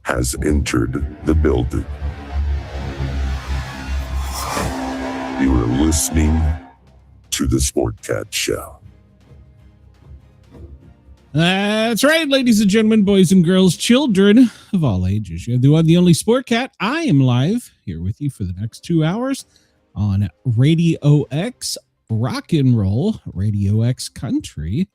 has entered the building. You are listening to the Sportcat Show. That's right, ladies and gentlemen, boys and girls, children of all ages. You have the one, the only Sportcat. I am live here with you for the next 2 hours on Radio X Rock and Roll, Radio X Country,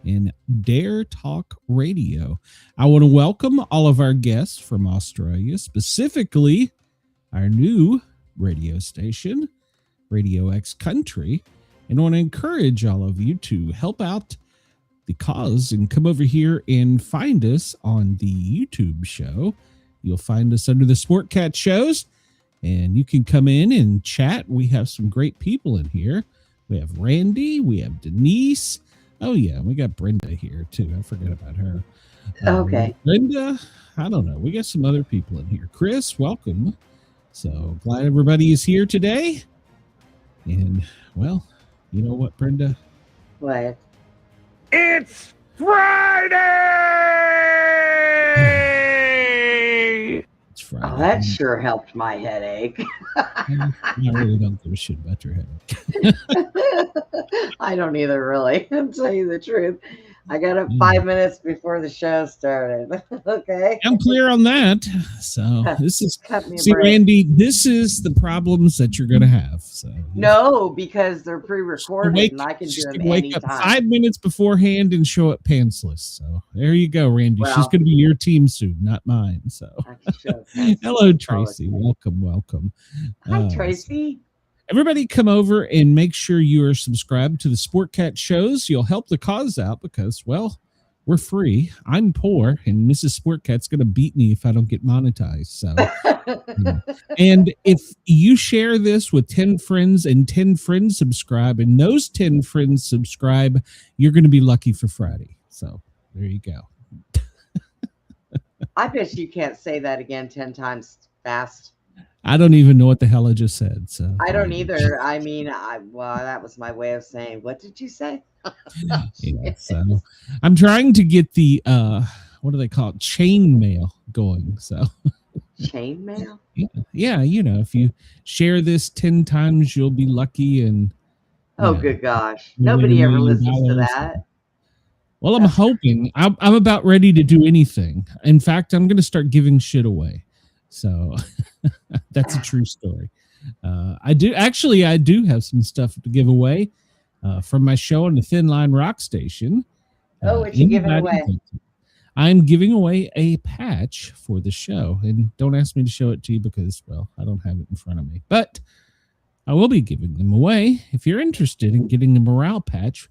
and Dare Talk Radio. I want to welcome all of our guests from Australia, specifically our new radio station, Radio X Country, and I want to encourage all of you to help out the cause and come over here and find us on the YouTube show. You'll find us under the Sportcat shows, and you can come in and chat. We have some great people in here. We have Randy, we have Denise. Oh yeah, we got Brenda here too. I forgot about her. Okay. Brenda, I don't know. We got some other people in here. Chris, welcome. So glad everybody is here today. And well, you know what, Brenda? What? It's Friday! It's Friday. Oh, that sure helped my headache. I really don't give a shit about your headache. I don't either, really. I'll tell you the truth. I got up 5 minutes before the show started. Okay. I'm clear on that. So this is, see, Randy, this is the problems that you're going to have. So no, because they're pre-recorded and I can do them wake up anytime. 5 minutes beforehand and show up pantsless. So there you go, Randy. Well, she's going to be your team soon, not mine. So hello, Tracy. Welcome. Hi, Tracy. Everybody come over and make sure you are subscribed to the Sportcat shows. You'll help the cause out because, well, we're free. I'm poor, and Mrs. Sportcat's going to beat me if I don't get monetized. So, And if you share this with 10 friends and 10 friends subscribe, and those 10 friends subscribe, you're going to be lucky for Friday. So there you go. I bet you can't say that again 10 times fast. I don't even know what the hell I just said. So I don't either. I mean, that was my way of saying, what did you say? Yeah, so I'm trying to get the what do they call it? Chain mail going. So chain mail? Yeah, you know, if you share this 10 times, you'll be lucky. And good gosh. Nobody ever listens to that. Well, I'm hoping. I'm about ready to do anything. In fact, I'm going to start giving shit away. So that's a true story. I do have some stuff to give away from my show on the Thin Line Rock Station. What you giving away? I'm giving away a patch for the show, and don't ask me to show it to you because, well, I don't have it in front of me, but I will be giving them away. If you're interested in getting the morale patch,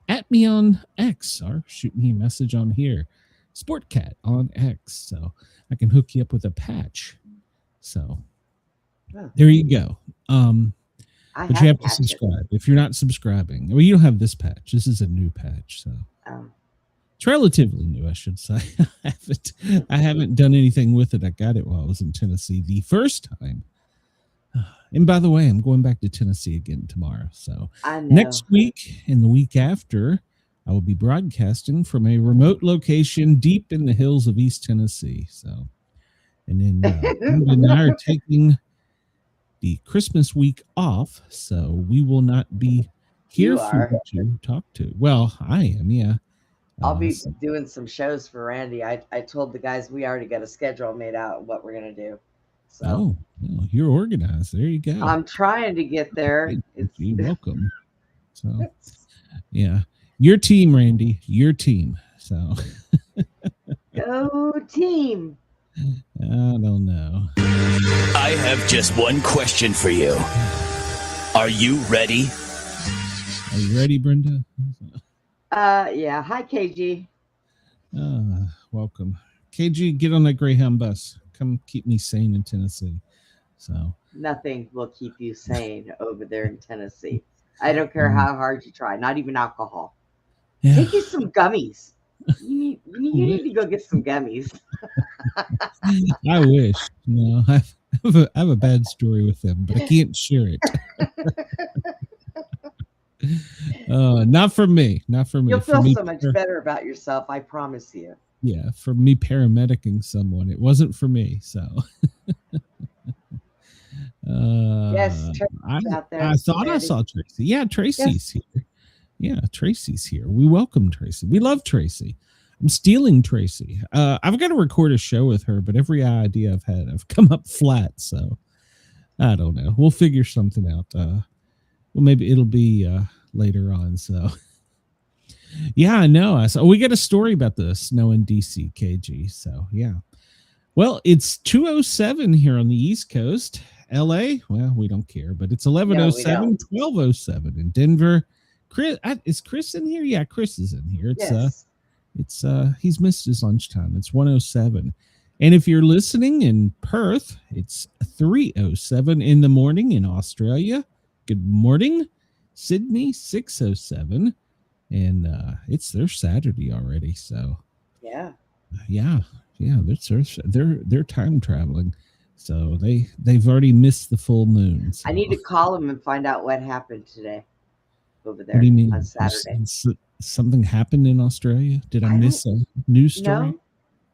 at me on X or shoot me a message on here, Sportcat on X, so I can hook you up with a patch. So there you go. But you have to subscribe. If you're not subscribing, well, you don't have this patch. This is a new patch, so it's relatively new, I should say. I haven't done anything with it. I got it while I was in Tennessee the first time. And by the way, I'm going back to Tennessee again tomorrow. So next week and the week after, I will be broadcasting from a remote location deep in the hills of East Tennessee. So, and then Brenda and I are taking the Christmas week off, so we will not be here for you to talk to. Well, I am, yeah. I'll be doing some shows for Randy. I told the guys we already got a schedule made out what we're gonna do. So you're organized. There you go. I'm trying to get there. You're welcome. So, yeah. Your team, Randy. Your team. So, go team. I don't know. I have just one question for you. Are you ready? Are you ready, Brenda? Yeah. Hi, KG. Welcome. KG, get on that Greyhound bus. Come keep me sane in Tennessee. So nothing will keep you sane over there in Tennessee. I don't care how hard you try. Not even alcohol. Yeah. Take you some gummies. You need to go get some gummies. I wish. No, I have a bad story with them, but I can't share it. Not for me. Not for me. You'll feel so much better about yourself. I promise you. Yeah, for me paramedicing someone. It wasn't for me, so. Yes, I Tracy's out there. I thought I saw Tracy. Yeah, Tracy's here. Yeah, Tracy's here. We welcome Tracy. We love Tracy. I'm stealing Tracy. I've got to record a show with her, but every idea I've had, I've come up flat. So I don't know. We'll figure something out. Well, maybe it'll be later on. So yeah, I know. So we got a story about the snow in DC, KG. So yeah. Well, it's 2:07 here on the East Coast. LA, well, we don't care, but it's 11:07, 12:07 in Denver. Chris, is Chris in here? Yeah, Chris is in here. It's he's missed his lunchtime. It's 1:07. And if you're listening in Perth, it's 3:07 in the morning in Australia. Good morning. Sydney, 6:07. And it's their Saturday already. So yeah. They're time traveling. So they've already missed the full moon. So. I need to call them and find out what happened today over there. What do you mean? On Saturday? Something happened in Australia? Did I miss a news story?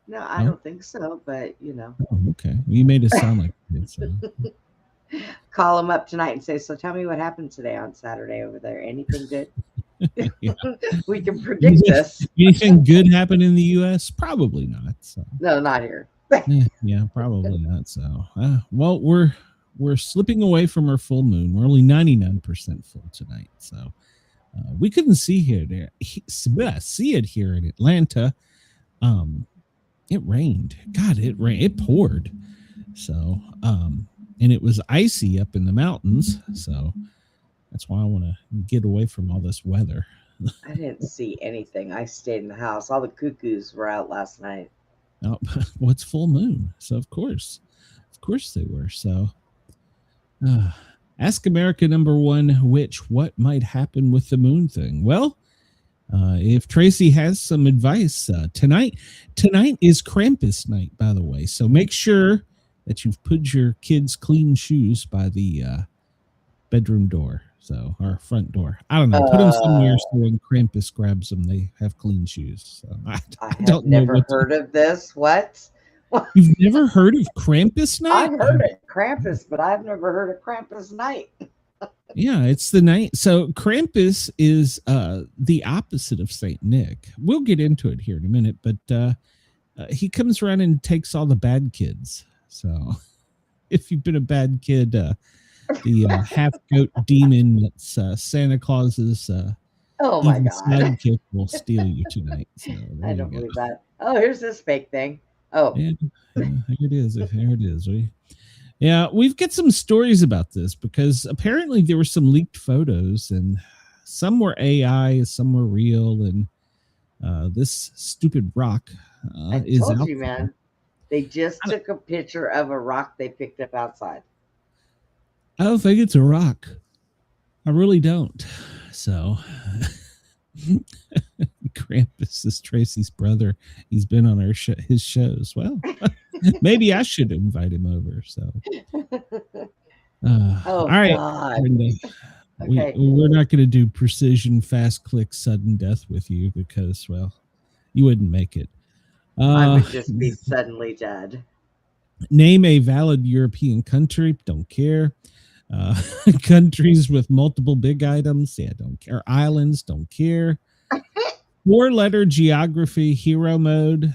No, I don't think so. But Oh, okay. Well, you made it sound like it. So. Call them up tonight and say, so tell me what happened today on Saturday over there. Anything good? We can predict this. Anything good happen in the U.S.? Probably not. So. No, not here. Yeah, probably not. So, well, we're slipping away from our full moon. We're only 99% full tonight. So, we couldn't see it here in Atlanta. It rained. God, it rained. It poured. So, and it was icy up in the mountains. So that's why I want to get away from all this weather. I didn't see anything. I stayed in the house. All the cuckoos were out last night. Oh, well, it's full moon. So of course they were. So, Ask America #1, what might happen with the moon thing? Well, if Tracy has some advice, tonight is Krampus night, by the way. So make sure that you've put your kids' clean shoes by the bedroom door, or front door. I don't know. Put them somewhere so when Krampus grabs them, they have clean shoes. So I have never heard of this. What? You've never heard of Krampus night? I've heard of Krampus, but I've never heard of Krampus night. Yeah, it's the night. So Krampus is the opposite of Saint Nick. We'll get into it here in a minute, but he comes around and takes all the bad kids. So if you've been a bad kid, the half-goat demon that's Santa Claus's oh my God, sidekick will steal you tonight. So I don't believe that. Oh, here's this fake thing. Oh, yeah, here it is. Here it is. Yeah, we've got some stories about this because apparently there were some leaked photos, and some were AI, some were real, and this stupid rock is I told out you, there. man. They just took a picture of a rock they picked up outside. I don't think it's a rock. I really don't. So, Krampus is Tracy's brother. He's been on his shows. Well, maybe I should invite him over. So, all right, God. Brenda, Okay. we're not going to do precision, fast click, sudden death with you because, well, you wouldn't make it. I would just be suddenly dead. Name a valid European country. Don't care. Countries with multiple big items. Yeah, don't care. Islands. Don't care. 4-letter geography hero mode.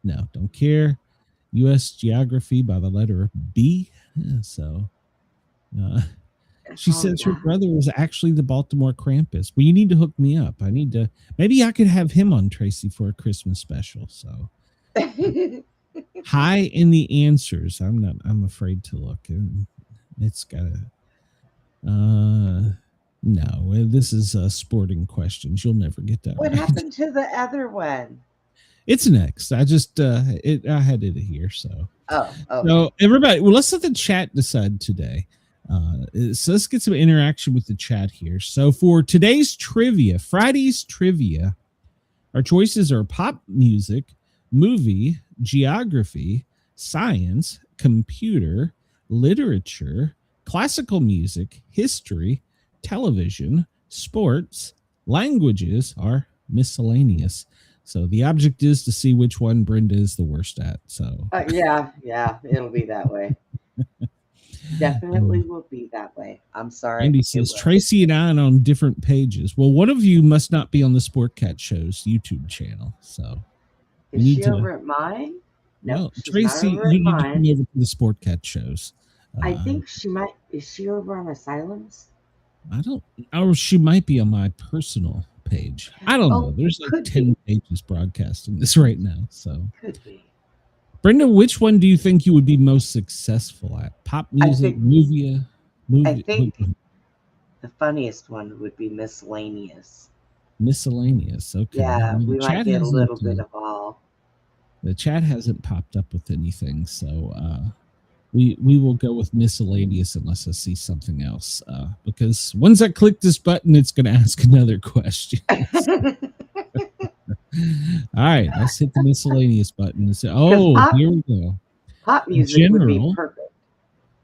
No, don't care. U.S. geography by the letter B. Yeah, so she says her brother was actually the Baltimore Krampus. Well, you need to hook me up. Maybe I could have him on Tracy for a Christmas special. So high in the answers. I'm afraid to look. It's got no, this is sporting questions. You'll never get that. What right. happened to the other one? It's next. I just I had it here. So Oh. So everybody, well, let's let the chat decide today. So let's get some interaction with the chat here. So for today's trivia, Friday's trivia, our choices are pop music, movie, geography, science, computer, literature, classical music, history, television, sports, languages are miscellaneous. So the object is to see which one Brenda is the worst at. So Yeah, it'll be that way. Definitely will be that way. I'm sorry. Andy it says will. Tracy and I are on different pages. Well, one of you must not be on the Sportcat Show's YouTube channel. So Is need she to- over at mine? No, well, she's Tracy, not over at you need to mine. come over to the Sportcat Shows. I think she might. Is she over on Asylums? Or she might be on my personal page. I don't know. There's like could 10 pages broadcasting this right now. So, Could be. Brenda, which one do you think you would be most successful at? Pop music, movie? I think the funniest one would be miscellaneous. Miscellaneous. Okay. Yeah, Well, we the might chat get a hasn't, little bit of all. The chat hasn't popped up with anything, so we will go with miscellaneous unless I see something else. Because once I click this button, it's going to ask another question. All right, let's hit the miscellaneous button and say, here we go. Pop music would be perfect.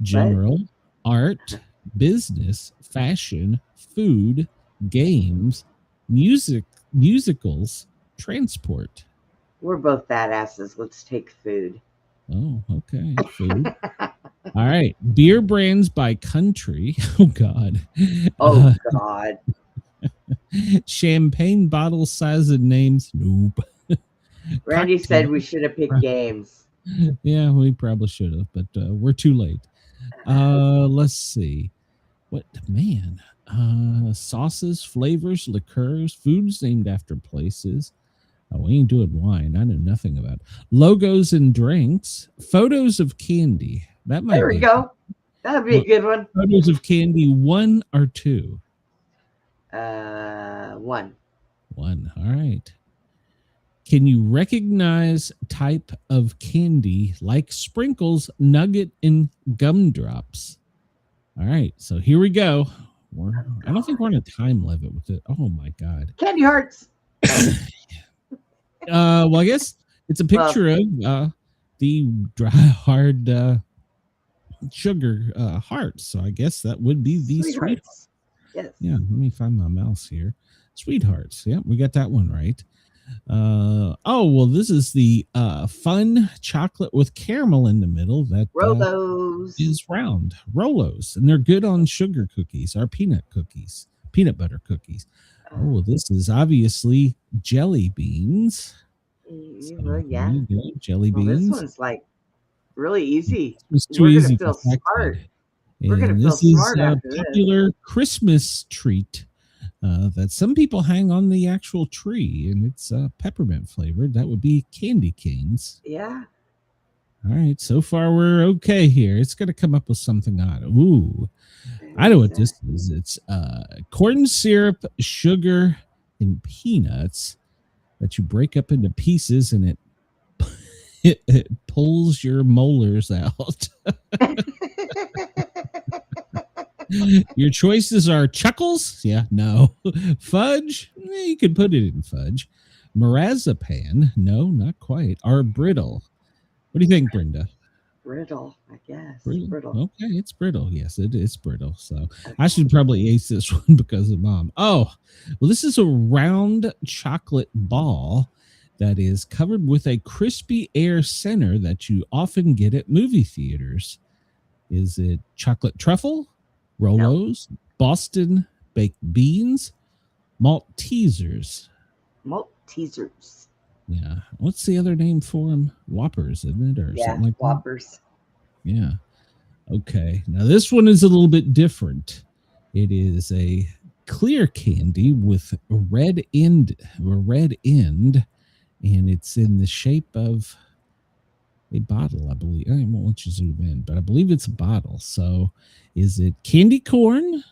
General, art, business, fashion, food, games, musicals, transport. We're both badasses. Let's take food. Oh, okay. Food. All right. Beer brands by country. Oh, God. Oh, God. Champagne bottle size and names. Nope. Randy said we should have picked games. Yeah, we probably should have, but we're too late. Let's see. What, man? Sauces, flavors, liqueurs, foods named after places. Oh, we ain't doing wine. I know nothing about logos and drinks. Photos of candy. That might. There we go. That'd be a good one. Photos of candy. 1 or 2. 1. 1. All right. Can you recognize type of candy like sprinkles, nugget, and gumdrops? All right. So here we go. I don't think we're on a time limit with it. Oh my God. Candy hearts. Well, I guess it's a picture of the dry, hard sugar hearts. So I guess that would be the sweethearts. Yes. Yeah, let me find my mouse here. Sweethearts. Yeah, we got that one right. Well, this is the fun chocolate with caramel in the middle that Rolos is round. Rolos, and they're good on sugar cookies or peanut butter cookies. Oh, this is obviously jelly beans. Yeah. Jelly beans. This one's like really easy. It's too We're easy gonna feel smart. And We're gonna feel this is smart a after popular Christmas treat that some people hang on the actual tree, and it's peppermint flavored. That would be candy canes. Yeah. All right, so far we're okay here. It's going to come up with something odd. Ooh, I know what this is. It's corn syrup, sugar, and peanuts that you break up into pieces, and it pulls your molars out. Your choices are chuckles. Yeah, no. Fudge. You could put it in fudge. Marzipan. No, not quite. Or brittle. What do you think, Brenda? Brittle, I guess. Brittle. Okay, it's brittle. Yes, it is brittle. So I should probably ace this one because of Mom. Oh, well, this is a round chocolate ball that is covered with a crispy air center that you often get at movie theaters. Is it chocolate truffle, Rolos, Boston baked beans, Maltesers? Maltesers. Yeah. What's the other name for them? Whoppers, isn't it? Or something like Whoppers. that? Yeah. Okay. Now this one is a little bit different. It is a clear candy with a red end, and it's in the shape of a bottle, I believe. I won't let you zoom in, but I believe it's a bottle. So is it candy corn,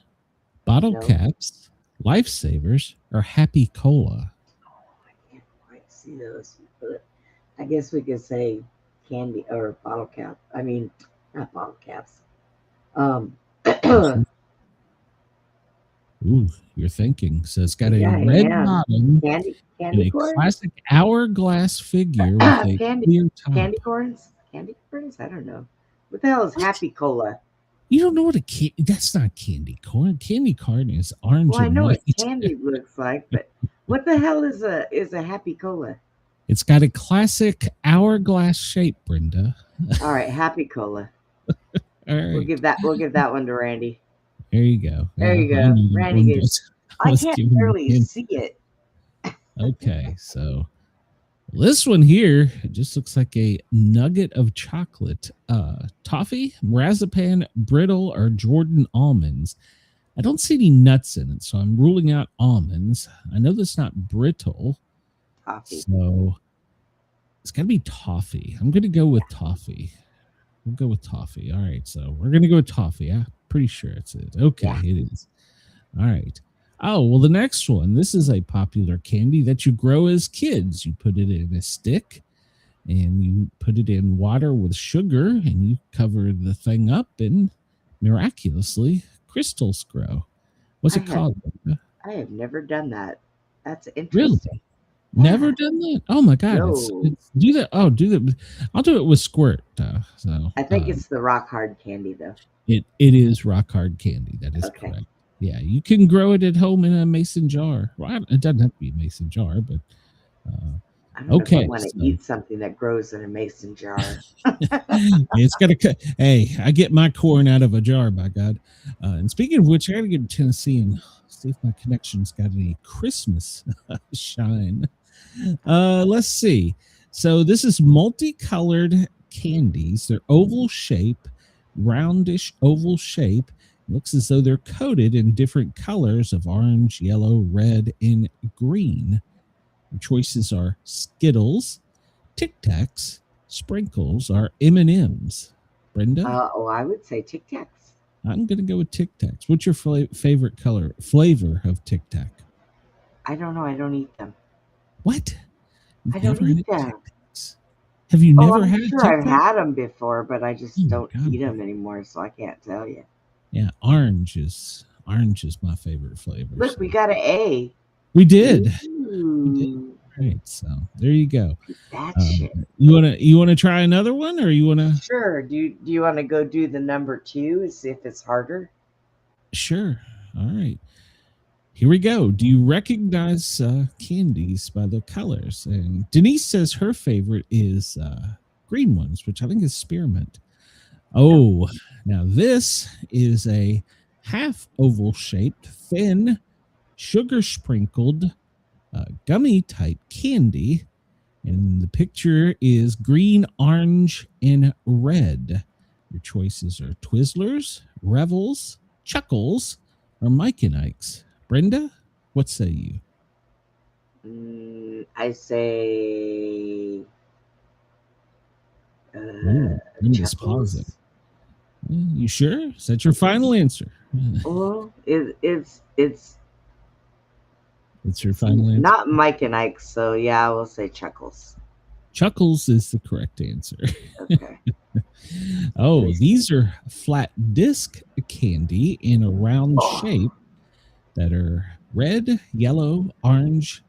bottle caps, lifesavers, or happy cola? See those, but I guess we could say candy or bottle cap. I mean, not bottle caps. Ooh, you're thinking. So it's got a red bottom candy and a corn? classic hourglass figure with a clear top. Candy corns? Candy corns? I don't know. What the hell is happy cola? You don't know what that's not candy corn. Candy corn is orange. Well, I and know white. what candy looks like, but What the hell is a Happy Cola? It's got a classic hourglass shape, Brenda. All right, Happy Cola. All right. We'll give that one to Randy. There you go. There you go. Randy gets. I can't barely see it. Okay, so this one here, it just looks like a nugget of chocolate. Toffee, marzipan, brittle, or Jordan almonds. I don't see any nuts in it, so I'm ruling out almonds. I know that's not brittle. Toffee. So it's got to be toffee. I'm going to go with toffee. We'll go with toffee. All right, so we're going to go with toffee. I'm pretty sure it's it. Okay, yeah. It is. All right. Oh, well, the next one. This is a popular candy that you grow as kids. You put it in a stick, and you put it in water with sugar, and you cover the thing up, and miraculously, crystals grow. What's it called? I have never done that. That's interesting. Really? Never done that? Oh my God! No. It's, do that. Oh, do that. I'll do it with squirt. So I think it's the rock hard candy, though. It is rock hard candy. That is correct. Yeah, you can grow it at home in a mason jar. Well, it doesn't have to be a mason jar, but I don't know if I want to eat something that grows in a mason jar. It's got to. Hey, I get my corn out of a jar, by God. And speaking of which, I got to get to Tennessee and see if my connection's got any Christmas shine. Let's see. So this is multicolored candies. They're oval shape, roundish oval shape. Looks as though they're coated in different colors of orange, yellow, red, and green. The choices are Skittles, Tic Tacs, Sprinkles, or M&Ms. Brenda? I would say Tic Tacs. I'm going to go with Tic Tacs. What's your favorite flavor of Tic Tac? I don't know. I don't eat them. What? I don't eat them. Have you never had? I'm sure I've had them before, but I just don't eat them anymore, so I can't tell you. Yeah, orange is my favorite flavor. Look, we got an A. We did. We did. Right, so there you go. That shit. You wanna try another one, or you wanna? Sure. Do you want to go do the number 2 and see if it's harder? Sure. All right. Here we go. Do you recognize candies by the colors? And Denise says her favorite is green ones, which I think is spearmint. Oh, now this is a half oval shaped, thin, sugar sprinkled, gummy type candy. And the picture is green, orange, and red. Your choices are Twizzlers, Revels, Chuckles, or Mike and Ike's. Brenda, what say you? I say I'm just pausing. You sure? Is that your final answer? Well, it's your final answer. Not Mike and Ike, so yeah, I will say Chuckles. Chuckles is the correct answer. Okay. Oh, these are flat disc candy in a round shape that are red, yellow, orange,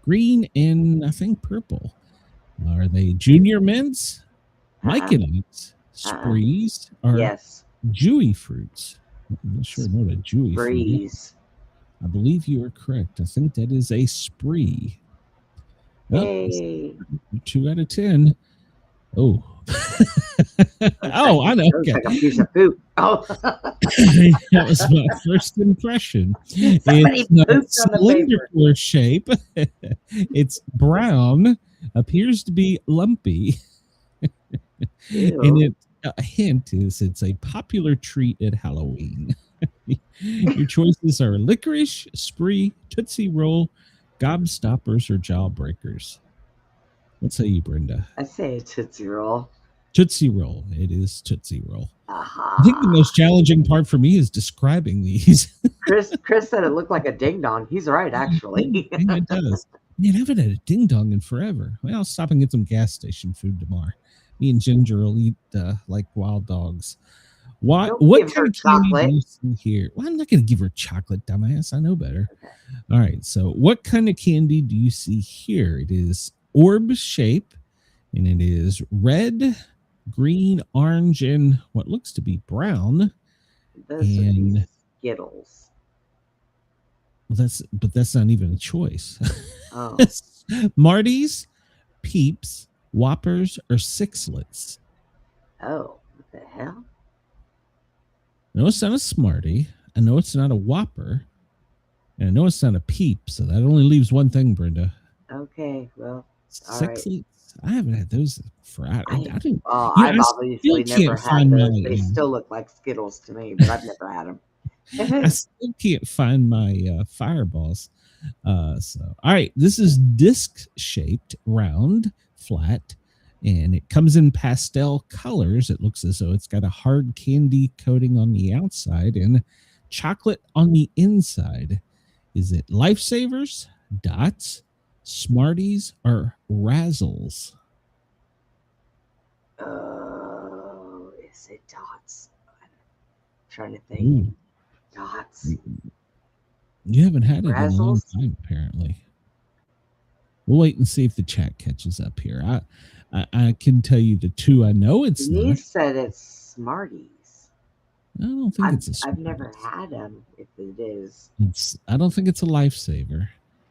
green, and I think purple. Are they Junior Mints, Mike and Ike's, Sprees, or Jewy Fruits? I'm not sure what a Jewy fruit is. I believe you are correct. I think that is a Spree. Hey. 2 out of 10. Oh. Oh, I know. Okay. Like a piece of poop. Oh. That was my first impression. It's a cylindrical shape. It's brown, appears to be lumpy. And a hint is it's a popular treat at Halloween. Your choices are licorice, Spree, Tootsie Roll, Gobstoppers, or Jawbreakers. What say you, Brenda? I say Tootsie Roll. Tootsie Roll. It is Tootsie Roll. I think the most challenging part for me is describing these. Chris said it looked like a ding dong. He's right, actually. It does. Man, I haven't had a ding dong in forever. Well, I'll stop and get some gas station food tomorrow. Me and Ginger will eat like wild dogs. What kind of candy do you see here? Well, I'm not going to give her chocolate, dumbass. I know better. Okay. All right. So what kind of candy do you see here? It is orb shape, and it is red, green, orange, and what looks to be brown. Those are Skittles. Well, that's not even a choice. Oh, Smarties, Peeps, Whoppers, or Sixlets. oh, what the hell? No, it's not a Smartie. I know it's not a Whopper. And I know it's not a Peep, so that only leaves one thing, Brenda. Okay, well, all right. Sixlets. I haven't had those for I didn't. Well, Yeah, I've I obviously still never can't had find those. my. They still look like Skittles to me, but I've never had them. I still can't find my fireballs. So, all right, this is disc shaped, round, flat, and it comes in pastel colors. It looks as though it's got a hard candy coating on the outside and chocolate on the inside. Is it Lifesavers, Dots, Smarties, or Razzles? Oh, is it Dots? I'm trying to think. Ooh, Dots. you haven't had it in a long Razzles? time, apparently. We'll wait and see if the chat catches up here. I can tell you the two I know it's not. Denise said it's Smarties. I don't think it's a I've Smarties. never had them. If it is, I don't think it's a Lifesaver.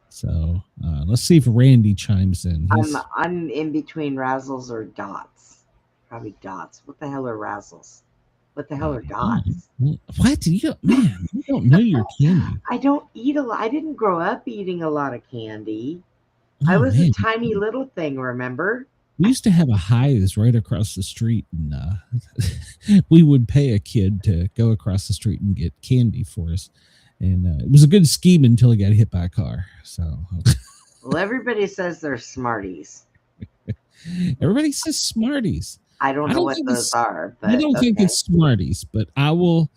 So let's see if Randy chimes in. I'm in between Razzles or Dots. Probably Dots. What the hell are Razzles? What the hell are Dots? What? You don't know your candy. I don't eat a lot. I didn't grow up eating a lot of candy. I Oh, was man. a tiny little thing, remember? We used to have a Highs right across the street, and we would pay a kid to go across the street and get candy for us. And it was a good scheme until he got hit by a car. So Well, everybody says they're Smarties. everybody says Smarties. I don't know what those are, but I don't think okay. it's Smarties, but I will.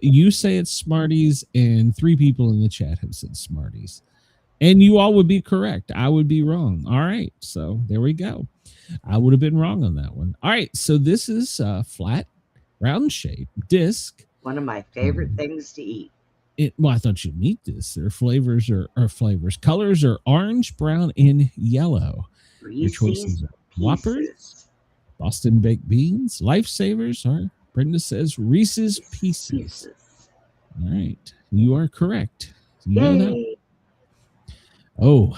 You say it's Smarties, and 3 people in the chat have said Smarties. And you all would be correct. I would be wrong. All right. So there we go. I would have been wrong on that one. All right. So this is flat, round shape, disc. One of my favorite things to eat. Well, I thought you'd meet this. Their flavors or flavors. Colors are orange, brown, and yellow. Your choices Reese's are Whoppers, Pieces. Boston baked beans, Lifesavers, or Brenda says Reese's Pieces. All right. You are correct. You know that. Yay. Oh,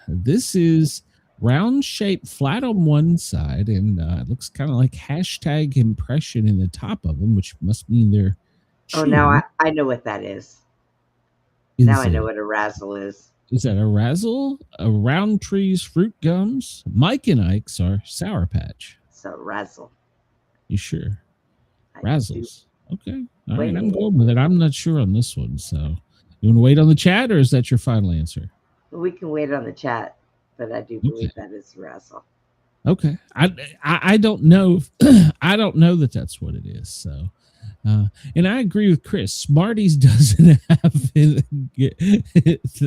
this is round shape, flat on one side, and it looks kind of like hashtag impression in the top of them, which must mean they're Oh, chewing. now I know what that is. Now I know what a Razzle is. Is that a Razzle, a Roundtree's fruit gums, Mike and Ike's, or Sour Patch? So Razzle. You sure? I Razzles. Okay. All Wait. right. I'm going with it. I'm not sure on this one. So you want to wait on the chat, or is that your final answer? We can wait on the chat, but I do believe that is Razzle. Okay. I don't know. I don't know that that's what it is. So, and I agree with Chris. Smarties doesn't have it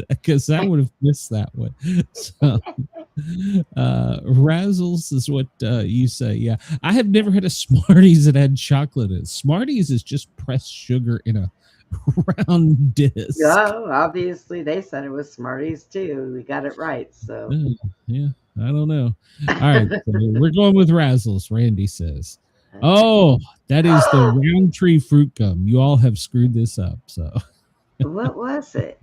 because I would have missed that one. So, Razzles is what you say. Yeah. I have never had a Smarties that had chocolate in it. Smarties is just pressed sugar in a round disc. Oh, obviously they said it was Smarties too. We got it right. So Yeah. I don't know. All right. So we're going with Razzles, Randy says. Oh, that is the Roundtree fruit gum. You all have screwed this up. So what was it?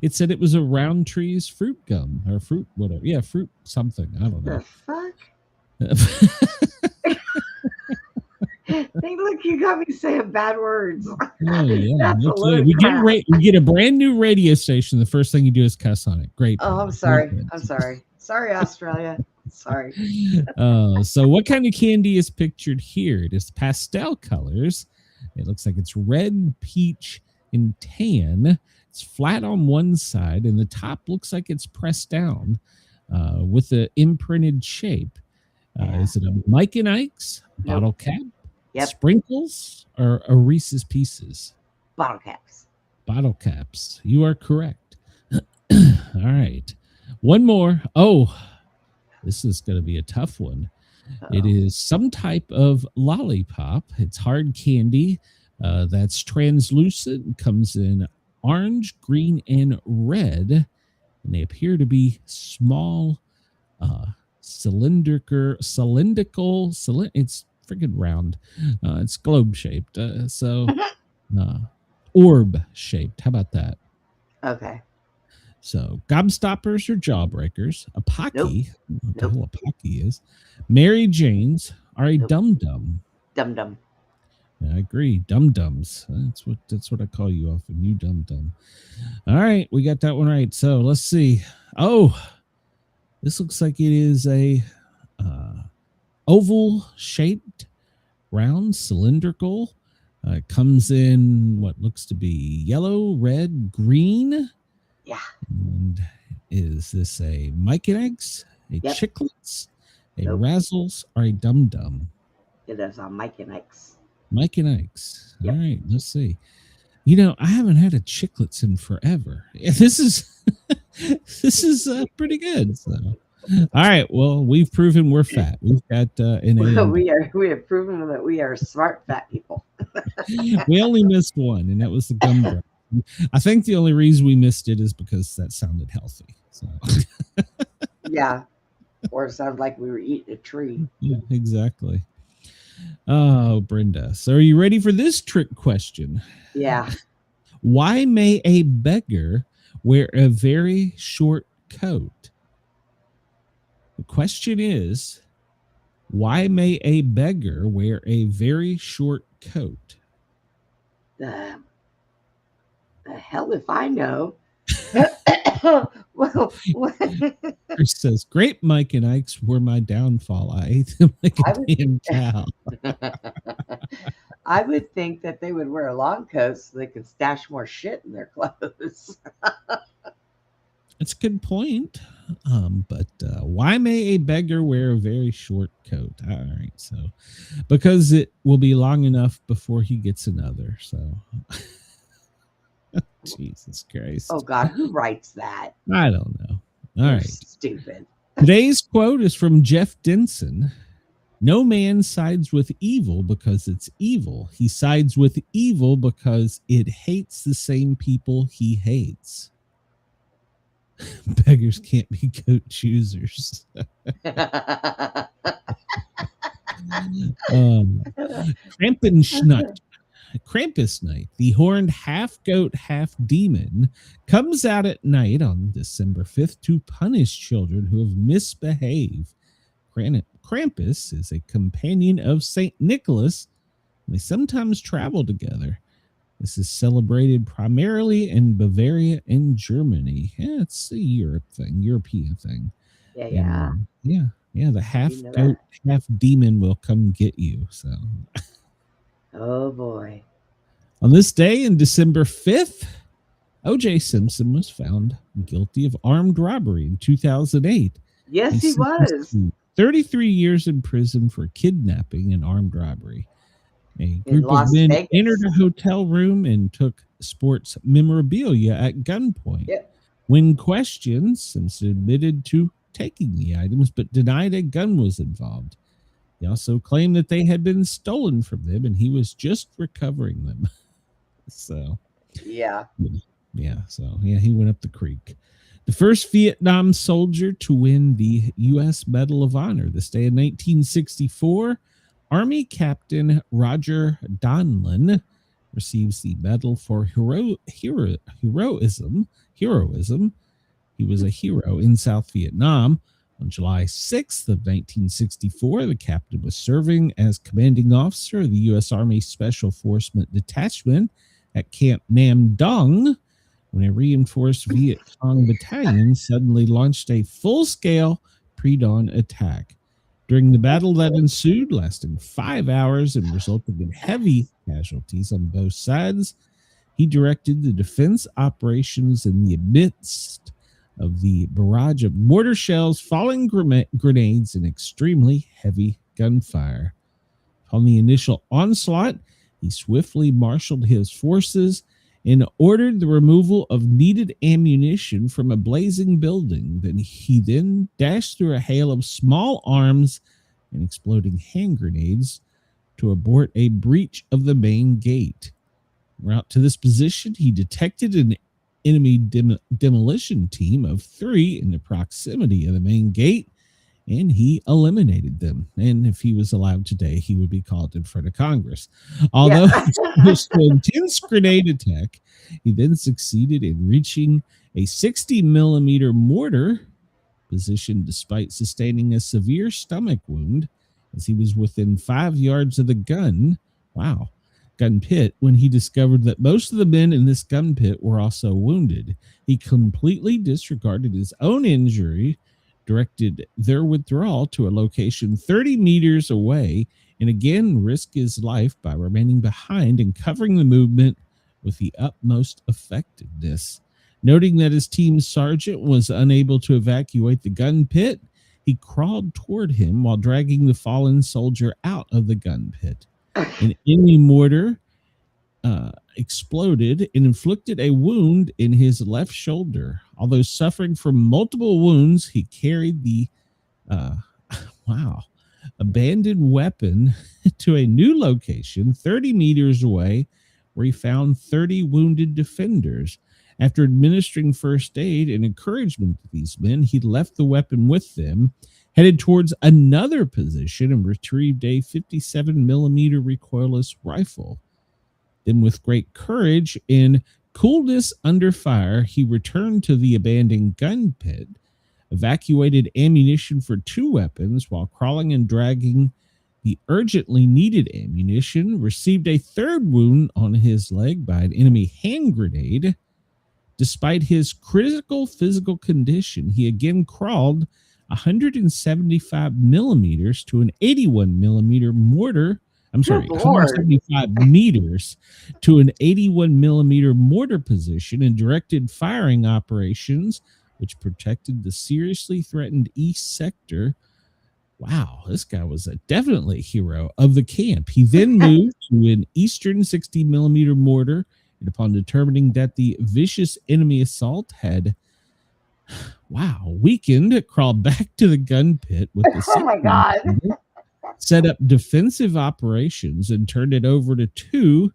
it said it was a Roundtree's fruit gum or fruit, whatever. Yeah, fruit something. I don't know. The fuck? Hey, look, you got me saying bad words. Oh, yeah. That's a Okay. load of We crap. get a brand new radio station. The first thing you do is cuss on it. Great. Oh, I'm sorry. I'm sorry. Sorry, Australia. Sorry. So what kind of candy is pictured here? It is pastel colors. It looks like it's red, peach, and tan. It's flat on one side, and the top looks like it's pressed down with the imprinted shape. Is it a Mike and Ike's bottle cap? Yep. Sprinkles or a Reese's Pieces? Bottle caps. Bottle caps. You are correct. All right. One more. Oh, this is going to be a tough one. It is some type of lollipop. It's hard candy that's translucent, comes in orange, green, and red. And they appear to be small, cylindrical. It's freaking round. It's globe shaped. Orb shaped. How about that? Okay. So, gobstoppers or jawbreakers, a pocky, what the Nope. hell a pocky is, Mary Janes are a Nope. dum-dum. Dum-dum. I agree. Dum-dums. That's what I call you often. You dum-dum. All right, we got that one right. So let's see. Oh, this looks like it is a oval shaped, round, cylindrical. Comes in what looks to be yellow, red, green. Yeah. And is this a Mike and Eggs, a Yep. Chiclets, a Nope. Razzles, or a Dum Dum? It is on Mike and Ike's. Mike and Eggs. Yep. All right, let's see. You know, I haven't had a Chiclets in forever. This is pretty good. So, all right. Well, we've proven we're fat. We've got an A. We have proven that we are smart fat people. We only missed one, and that was the gum drop. I think the only reason we missed it is because that sounded healthy. So Yeah. Or it sounded like we were eating a tree. yeah, exactly. Oh, Brenda. So are you ready for this trick question? Yeah. Why may a beggar wear a very short coat? The question is, why may a beggar wear a very short coat? The hell if I know. Well, Chris says, great Mike and Ike's were my downfall. I ate them like a damn cow. I would think that they would wear long coats so they could stash more shit in their clothes. That's a good point. But why may a beggar wear a very short coat? All right, so because it will be long enough before he gets another. So Jesus Christ. Oh God, who writes that? I don't know. All They're right. stupid. Today's quote is from Jeff Denson. No man sides with evil because it's evil. He sides with evil because it hates the same people he hates. Beggars can't be coat choosers. Krampus night, the horned half goat, half demon, comes out at night on December 5th to punish children who have misbehaved. Krampus is a companion of St. Nicholas. They sometimes travel together. This is celebrated primarily in Bavaria and Germany. Yeah, it's a European thing. Yeah. The half goat, half demon will come get you. So, oh boy. on this day, in December 5th, O.J. Simpson was found guilty of armed robbery in 2008. Yes, he was. 33 years in prison for kidnapping and armed robbery. A group of men entered a hotel room and took sports memorabilia at gunpoint. Yep. When questioned, Simpson admitted to taking the items but denied a gun was involved. He also claimed that they had been stolen from them and he was just recovering them. So, yeah, he went up the creek. The first Vietnam soldier to win the U.S. Medal of Honor this day in 1964, Army Captain Roger Donlin receives the Medal for heroism. He was a hero in South Vietnam. On July 6th of 1964, the captain was serving as commanding officer of the U.S. Army Special Forces Detachment at Camp Nam Dong when a reinforced Viet Cong battalion suddenly launched a full-scale pre-dawn attack. During the battle that ensued, lasting 5 hours and resulting in heavy casualties on both sides, he directed the defense operations in the midst of the barrage of mortar shells, falling grenades, and extremely heavy gunfire. On the initial onslaught, he swiftly marshaled his forces and ordered the removal of needed ammunition from a blazing building. He then dashed through a hail of small arms and exploding hand grenades to abort a breach of the main gate. Route to this position, he detected an enemy demolition team of 3 in the proximity of the main gate, and he eliminated them. And if he was allowed today, he would be called in front of Congress. Although it was an intense grenade attack, He then succeeded in reaching a 60 millimeter mortar position despite sustaining a severe stomach wound as he was within 5 yards of the gun pit when he discovered that most of the men in this gun pit were also wounded. He completely disregarded his own injury, directed their withdrawal to a location 30 meters away, and again risked his life by remaining behind and covering the movement with the utmost effectiveness. Noting that his team sergeant was unable to evacuate the gun pit, he crawled toward him while dragging the fallen soldier out of the gun pit. An enemy mortar exploded and inflicted a wound in his left shoulder. Although suffering from multiple wounds, he carried the abandoned weapon to a new location 30 meters away, where he found 30 wounded defenders. After administering first aid and encouragement to these men, he left the weapon with them, headed towards another position, and retrieved a 57 millimeter recoilless rifle. Then, with great courage and coolness under fire, he returned to the abandoned gun pit, evacuated ammunition for 2 weapons while crawling and dragging the urgently needed ammunition, received a 3rd wound on his leg by an enemy hand grenade. Despite his critical physical condition, he again crawled 175 millimeters to an 81 millimeter mortar. 175 meters to an 81 millimeter mortar position and directed firing operations, which protected the seriously threatened east sector. Wow, this guy was definitely a hero of the camp. He then moved to an eastern 60 millimeter mortar, and upon determining that the vicious enemy assault had weakened, crawled back to the gun pit with the oh my god, set up defensive operations and turned it over to 2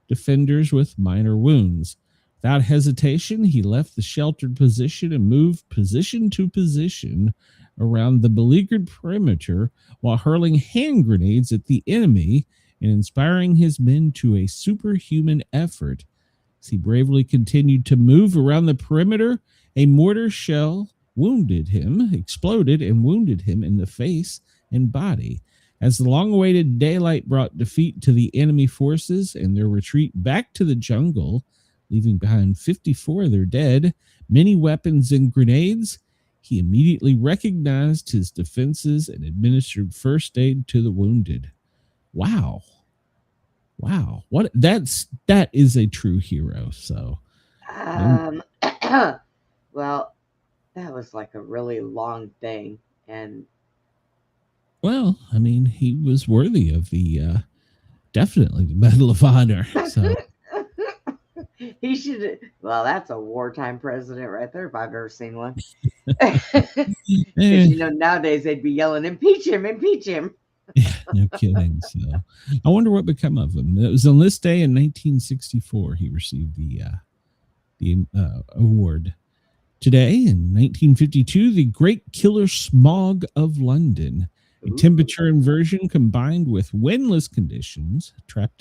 defenders with minor wounds. Without hesitation, he left the sheltered position and moved position to position around the beleaguered perimeter while hurling hand grenades at the enemy and inspiring his men to a superhuman effort. As he bravely continued to move around the perimeter, a mortar shell exploded and wounded him in the face and body. As the long-awaited daylight brought defeat to the enemy forces and their retreat back to the jungle, leaving behind 54 of their dead, many weapons and grenades, he immediately recognized his defenses and administered first aid to the wounded. Wow. That is a true hero. So, well, that was like a really long thing, and well, I mean, he was worthy of the definitely the Medal of Honor. So he should. Well, that's a wartime president right there, if I've ever seen one. Because nowadays they'd be yelling, "Impeach him! Impeach him!" Yeah, no kidding. So, I wonder what became of him. It was on this day in 1964 he received the award. Today in 1952, the Great Killer Smog of London. A temperature inversion combined with windless conditions trapped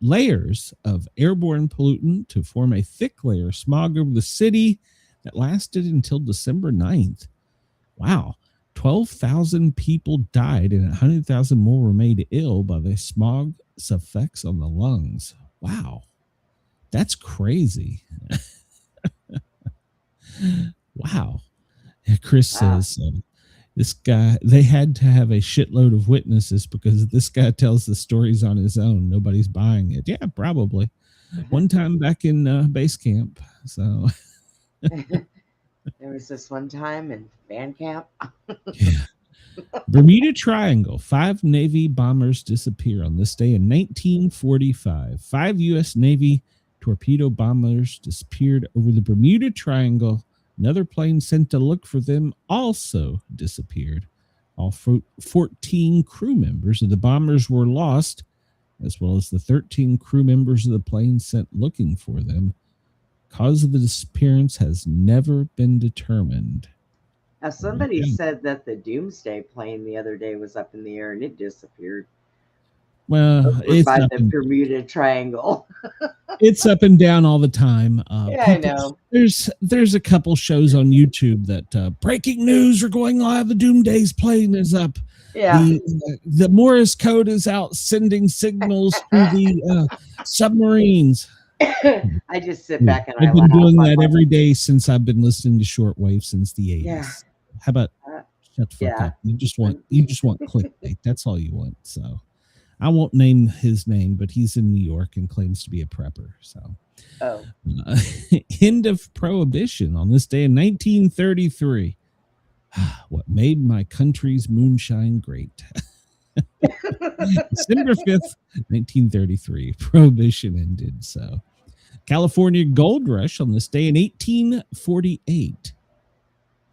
layers of airborne pollutant to form a thick layer of smog over the city that lasted until December 9th. Wow. 12,000 people died and 100,000 more were made ill by the smog's effects on the lungs. Wow. That's crazy. Wow. Chris says, this guy, they had to have a shitload of witnesses because this guy tells the stories on his own. Nobody's buying it. Yeah, probably. One time back in base camp. So there was this one time in band camp. Yeah. Bermuda Triangle. 5 Navy bombers disappear on this day in 1945. 5 U.S. Navy torpedo bombers disappeared over the Bermuda Triangle. Another plane sent to look for them also disappeared. All 14 crew members of the bombers were lost, as well as the 13 crew members of the plane sent looking for them. Cause of the disappearance has never been determined. Now, somebody said that the Doomsday plane the other day was up in the air and it disappeared. Well, it's by not the Bermuda Triangle. It's up and down all the time. Yeah, I know. There's a couple shows on YouTube that breaking news are going live. The Doomsday's plane is up. Yeah. The Morse code is out sending signals to the submarines. I just sit back and I've been doing that every day since I've been listening to shortwave since the 80s. Yeah. How about shut the fuck yeah. up? You just want clickbait. That's all you want. So I won't name his name, but he's in New York and claims to be a prepper. So end of prohibition on this day in 1933. What made my country's moonshine great. December 5th, 1933, prohibition ended. So California gold rush on this day in 1848.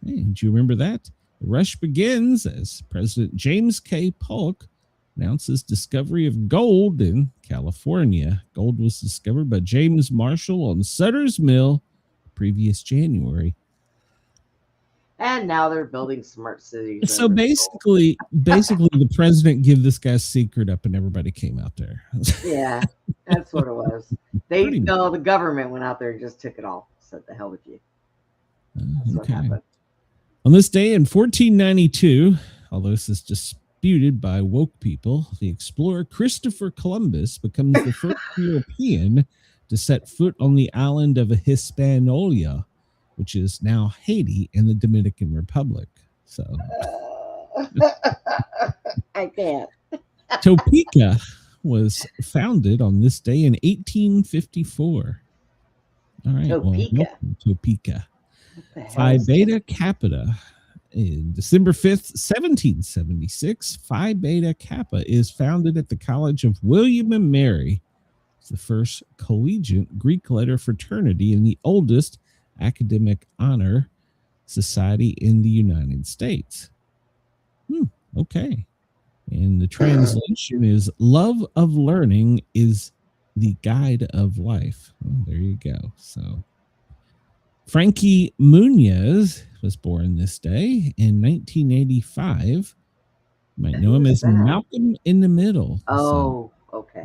Hey, do you remember that? The rush begins as President James K. Polk announces discovery of gold in California. Gold was discovered by James Marshall on Sutter's Mill the previous January. And now they're building smart cities. So basically the president gave this guy a secret up and everybody came out there. Yeah, that's what it was. The government went out there and just took it all. Said the hell with you. That's what happened. On this day in 1492, although this is disputed by woke people, the explorer Christopher Columbus becomes the first European to set foot on the island of Hispaniola, which is now Haiti and the Dominican Republic. So I can't. Topeka was founded on this day in 1854. All right. Topeka. Phi Beta Kappa. In December 5th, 1776, Phi Beta Kappa is founded at the College of William and Mary. It's the first collegiate Greek letter fraternity and the oldest academic honor society in the United States. Okay. And the translation is love of learning is the guide of life. Well, there you go. So Frankie Muniz was born this day in 1985. You might know him as Malcolm in the Middle. Oh, okay.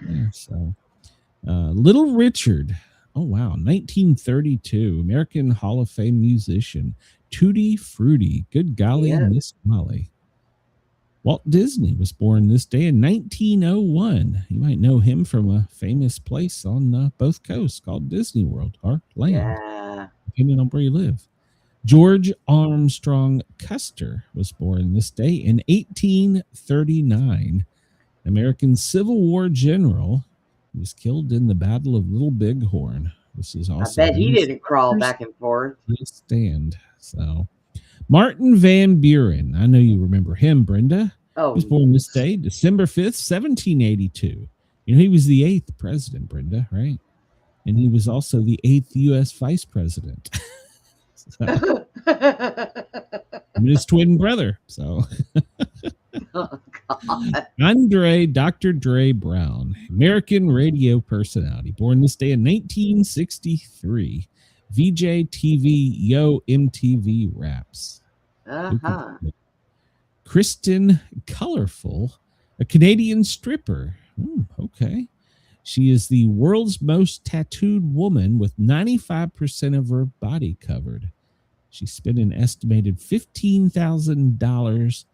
Yeah. So Little Richard. Oh, wow. 1932. American Hall of Fame musician. Tutti Frutti. Good golly, Miss Molly. Walt Disney was born this day in 1901. You might know him from a famous place on both coasts called Disney World or Land, depending on where you live. George Armstrong Custer was born this day in 1839. American Civil War general. He was killed in the Battle of Little Bighorn. This is also. I bet he didn't crawl back and forth. Stand. So, Martin Van Buren. I know you remember him, Brenda. Oh, he was born this day, December 5th, 1782. You know, he was the 8th president, Brenda, right? And he was also the 8th U.S. vice president. So, and his twin brother. So. Oh, God. Dr. Dre Brown, American radio personality, born this day in 1963. VJ TV, Yo MTV Raps. Kristen Colorful, a Canadian stripper. Okay. She is the world's most tattooed woman with 95% of her body covered. She spent an estimated $15,000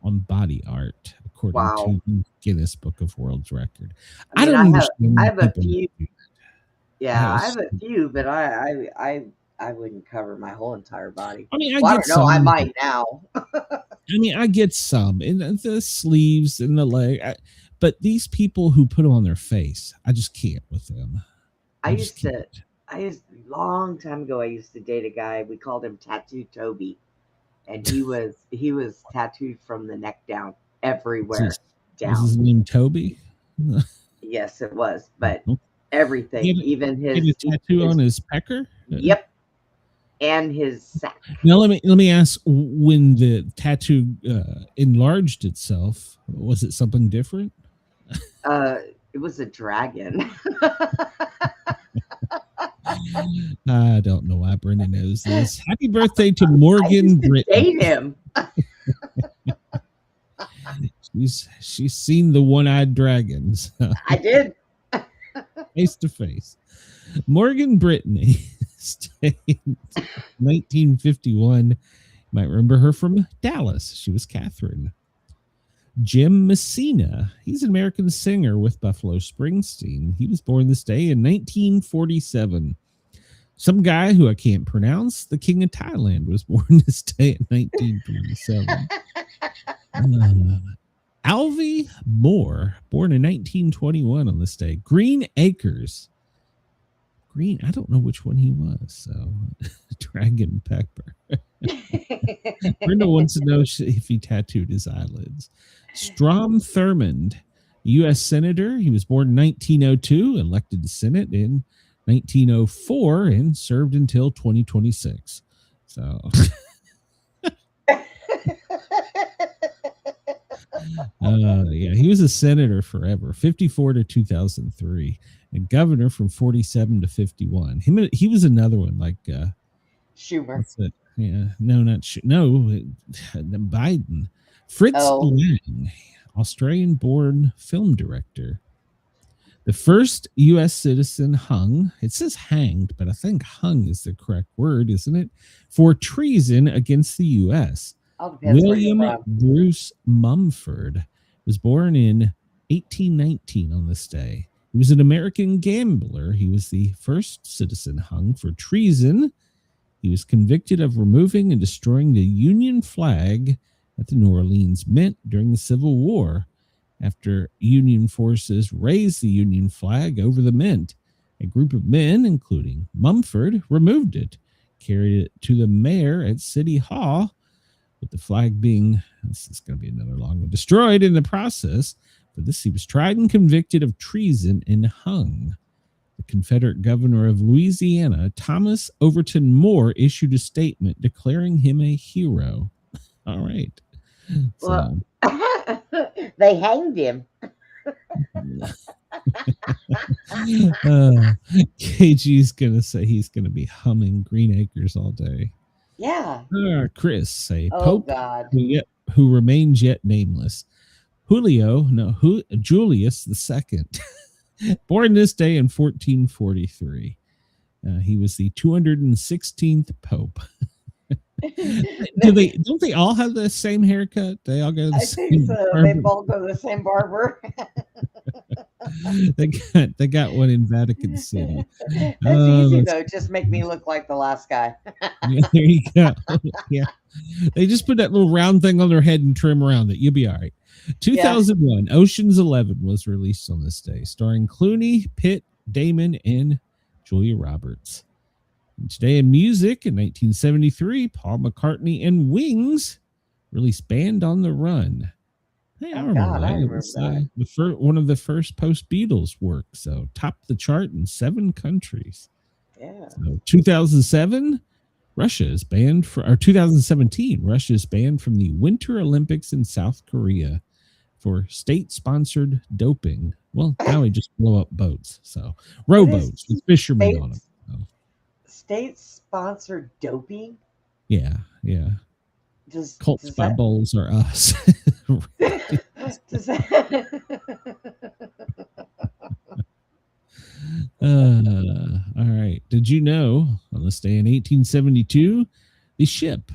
on body art, according to the Guinness Book of World Record. I don't understand. I have a few. Yeah, I have a few, but I wouldn't cover my whole entire body. I mean, I don't know. I might now. I mean, I get some in the sleeves and the leg, but these people who put them on their face, I just can't with them. I used a long time ago. I used to date a guy. We called him Tattoo Toby. And he was tattooed from the neck down everywhere. Was his name Toby? Yes, it was. But everything, even his tattoo on his pecker. Yep, and his sack. Now let me ask: when the tattoo enlarged itself, was it something different? It was a dragon. I don't know why Brenda knows this. Happy birthday to Morgan Britton. Date him. She's seen the one-eyed dragons. I did. face to face. Morgan Brittany, stayed 1951. You might remember her from Dallas. She was Catherine. Jim Messina, he's an American singer with Buffalo Springsteen. He was born this day in 1947. Some guy who I can't pronounce, the King of Thailand, was born this day in 1947. Alvy Moore, born in 1921 on this day. Green Acres. Green, I don't know which one he was, so Dragon Pepper. Brenda wants to know if he tattooed his eyelids. Strom Thurmond, U.S. Senator. He was born in 1902, elected to Senate in 1904, and served until 2026. So, yeah, he was a senator forever, 54 to 2003, and governor from 47 to 51. He was another one like Schumer. Yeah, no, not Biden. Fritz Lang, Australian-born film director. The first U.S. citizen hung, it says hanged, but I think hung is the correct word, isn't it? For treason against the U.S. William Bruce Mumford was born in 1819 on this day. He was an American gambler. He was the first citizen hung for treason. He was convicted of removing and destroying the Union flag at the New Orleans Mint during the Civil War. After Union forces raised the Union flag over the Mint, a group of men, including Mumford, removed it, carried it to the mayor at City Hall, with the flag being, this is going to be another long one, destroyed in the process. For this, he was tried and convicted of treason and hung. The Confederate governor of Louisiana, Thomas Overton Moore, issued a statement declaring him a hero. All right. Well, they hanged him. KG's going to say he's going to be humming Green Acres all day. Yeah. Chris, a Oh, pope God. who remains yet nameless. Julius II, born this day in 1443. He was the 216th pope. Don't they all have the same haircut? They all go to the same barber. They both go to the same barber. they got one in Vatican City. That's easy though. Just make me look like the last guy. Yeah, there you go. Yeah, they just put that little round thing on their head and trim around it. You'll be all right. 2001, yeah. Ocean's 11 was released on this day, starring Clooney, Pitt, Damon, and Julia Roberts. And today in music, in 1973, Paul McCartney and Wings released Band on the Run. Hey, I remember that. It was one of the first post-Beatles work, so topped the chart in 7 countries. Yeah. So 2007, Russia is banned for, or 2017, Russia is banned from the Winter Olympics in South Korea for state-sponsored doping. Well, now we just blow up boats, so rowboats with fishermen on them. So. State-sponsored doping? Yeah. Colts by Bowls are us. All right. Did you know on this day in 1872, the ship,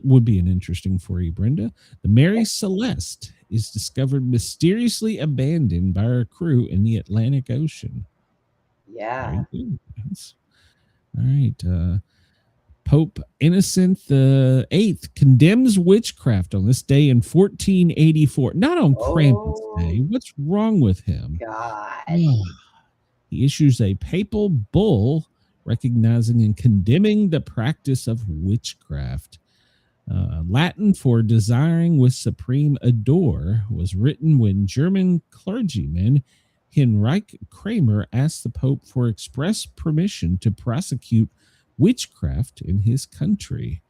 would be an interesting for you, Brenda. The Mary Celeste is discovered mysteriously abandoned by her crew in the Atlantic Ocean. Yeah. All right. Pope Innocent VIII condemns witchcraft on this day in 1484. Not on Krampus Day. What's wrong with him? God. He issues a papal bull recognizing and condemning the practice of witchcraft. Latin for desiring with supreme adore was written when German clergyman Heinrich Kramer asked the Pope for express permission to prosecute witchcraft in his country.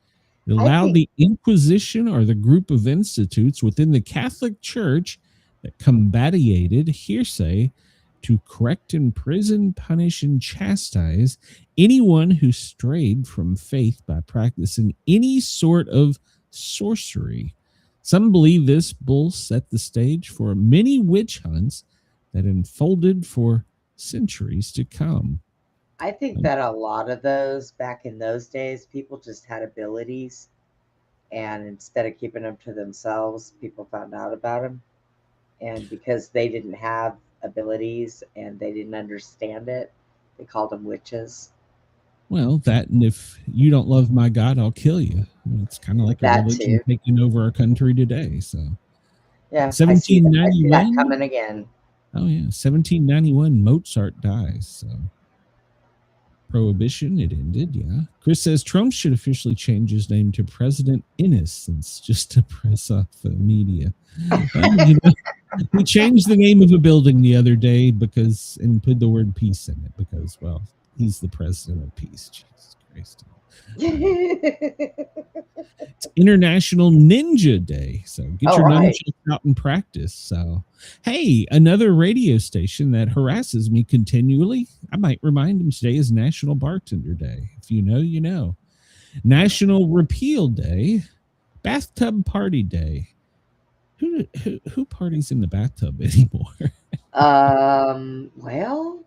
It allowed the Inquisition, or the group of institutes within the Catholic Church that combated heresy, to correct, imprison, punish, and chastise anyone who strayed from faith by practicing any sort of sorcery. Some believe this bull set the stage for many witch hunts that unfolded for centuries to come. I think that a lot of those back in those days, people just had abilities, and instead of keeping them to themselves, people found out about them. And because they didn't have abilities and they didn't understand it, they called them witches. Well, that, and if you don't love my God, I'll kill you. It's kind of like a That religion too. taking over our country today. So, Yeah, I see that 1791. coming again. Oh yeah, 1791. Mozart dies. So, Prohibition, it ended. Yeah. Chris says Trump should officially change his name to President Innocence just to press off the media. He changed the name of a building the other day and put the word peace in it because, well, he's the president of peace. Jesus Christ. It's International Ninja Day. So get your nunchucks out and practice. So, hey, another radio station that harasses me continually. I might remind him today is National Bartender Day. If you know, you know. National Repeal Day. Bathtub Party Day. Who parties in the bathtub anymore? Well,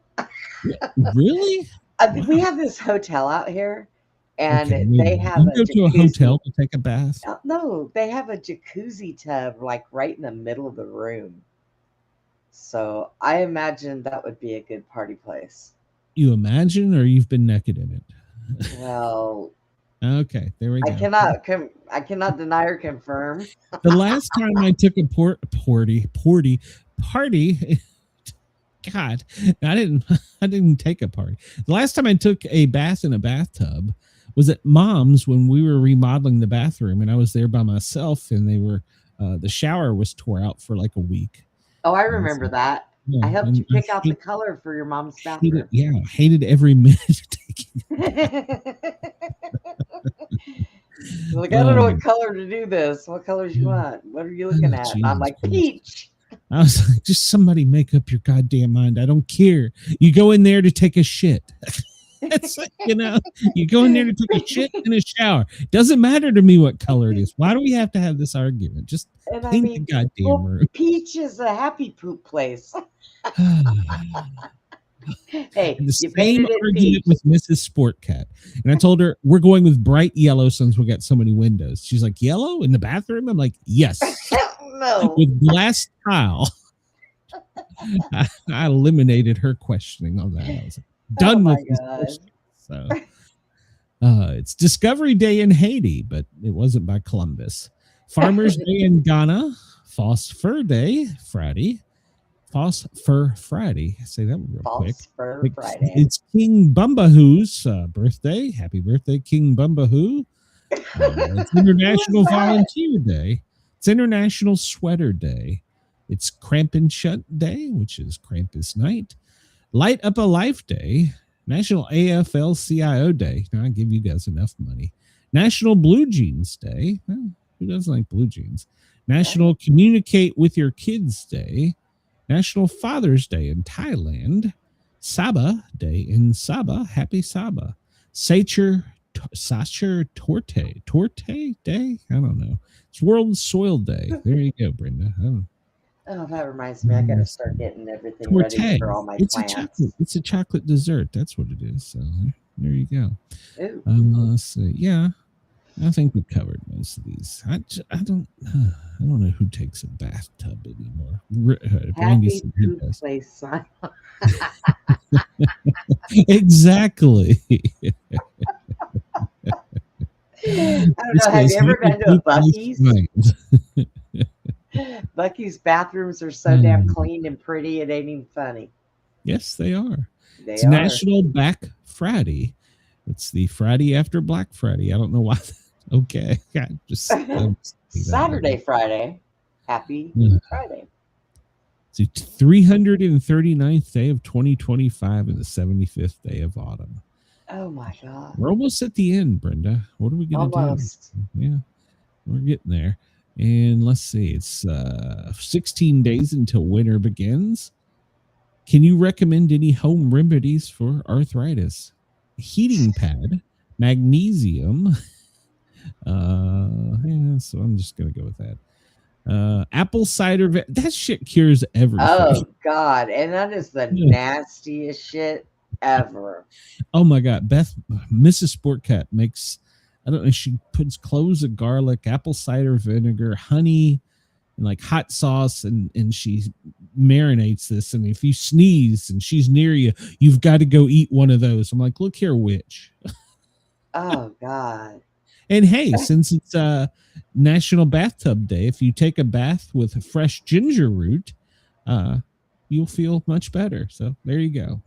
really? We have this hotel out here, and Okay, they have you go to a hotel to take a bath. No, they have a jacuzzi tub like right in the middle of the room. So I imagine that would be a good party place. You imagine, or you've been naked in it? Well, okay, there we go. I cannot deny or confirm. The last time I took a party. God, I didn't take a party. The last time I took a bath in a bathtub was at Mom's when we were remodeling the bathroom, and I was there by myself, and the shower was tore out for like a week. Oh, I remember that. Yeah, I helped you pick out the color for your mom's bathroom. I hated every minute of taking Like, I don't know what color to do this. What colors you want? What are you looking at? And I'm like, peach. I was like, just somebody make up your goddamn mind. I don't care. You go in there to take a shit. It's like, you go in there to take a shit in a shower. Doesn't matter to me what color it is. Why do we have to have this argument? Just paint the goddamn room. Peach is a happy poop place. Hey, the same argument with Mrs. Sportcat. And I told her, we're going with bright yellow since we got so many windows. She's like, yellow in the bathroom? I'm like, yes. No. With glass tile. I eliminated her questioning on that. I was like, done with this question. So it's Discovery Day in Haiti, but it wasn't by Columbus. Farmers Day in Ghana. Phosphor Day Friday. Phosphor Friday. Say that real quick. Phosphor Friday. It's King Bumbahoo's birthday. Happy birthday, King Bumbahoo. It's International Volunteer Day. It's International Sweater Day. It's Krampus Day, which is Krampus night. Light Up a Life Day. National AFL-CIO Day. Now, I give you guys enough money. National Blue Jeans Day. Well, who doesn't like blue jeans? National Communicate with Your Kids Day. National Father's Day in Thailand. Sabah Day in Sabah. Happy Sabah. Sacher Torte Day? I don't know. It's World Soil Day. There you go, Brenda. Oh, that reminds me. I got to start getting everything ready for all my plants. It's a chocolate dessert. That's what it is. So there you go. Let's see. Yeah, I think we covered most of these. I don't know who takes a bathtub anymore. Happy poop place, son. Exactly. I don't know. Have you ever been to a Buc-ee's? Buc-ee's bathrooms are so damn clean and pretty, it ain't even funny. Yes, they are. It's National Black Friday. It's the Friday after Black Friday. I don't know why. Okay. Just Saturday, Friday. Happy Friday. It's the 339th day of 2025 and the 75th day of autumn. Oh my God. We're almost at the end, Brenda. What are we going to do? Yeah, we're getting there. And let's see, it's 16 days until winter begins. Can you recommend any home remedies for arthritis? Heating pad, magnesium. So I'm just going to go with that. Apple cider. That shit cures everything. Oh God, and that is the nastiest shit ever. Oh my God, Mrs. Sportcat makes. I don't know. She puts cloves of garlic, apple cider vinegar, honey, and like hot sauce, and she marinates this. And if you sneeze and she's near you, you've got to go eat one of those. I'm like, look here, witch. Oh God. And hey, since it's National Bathtub Day, if you take a bath with a fresh ginger root, you'll feel much better. So there you go.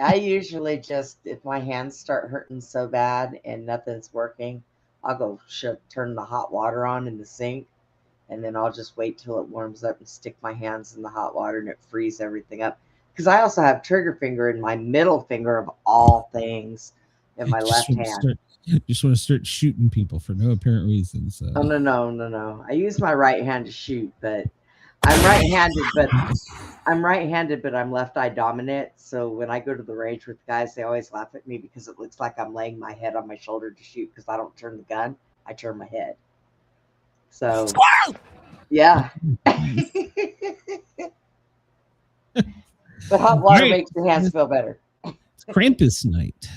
I usually just, if my hands start hurting so bad and nothing's working, I'll go turn the hot water on in the sink, and then I'll just wait till it warms up and stick my hands in the hot water, and it frees everything up. Because I also have trigger finger in my middle finger of all things in my left hand. Just want to start shooting people for no apparent reason. So. Oh, no. I use my right hand to shoot, but I'm right-handed, but I'm left-eye dominant. So when I go to the range with guys, they always laugh at me because it looks like I'm laying my head on my shoulder to shoot, because I don't turn the gun. I turn my head. So, yeah. But hot water makes your hands feel better. It's Krampus night.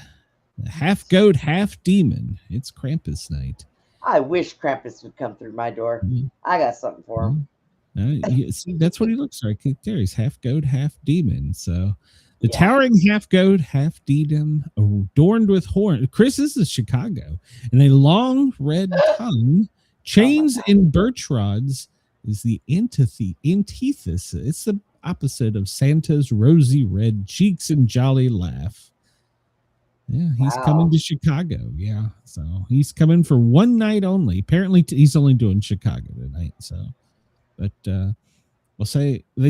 Half goat, half demon. It's Krampus night. I wish Krampus would come through my door. I got something for him. See, that's what he looks like. There, he's half goat, half demon. So the towering half goat, half demon, adorned with horn. Chris, this is Chicago, and a long red tongue, chains and birch rods is the antithesis. It's the opposite of Santa's rosy red cheeks and jolly laugh. Yeah, he's coming to Chicago. Yeah, so he's coming for one night only. Apparently, he's only doing Chicago tonight. So, but they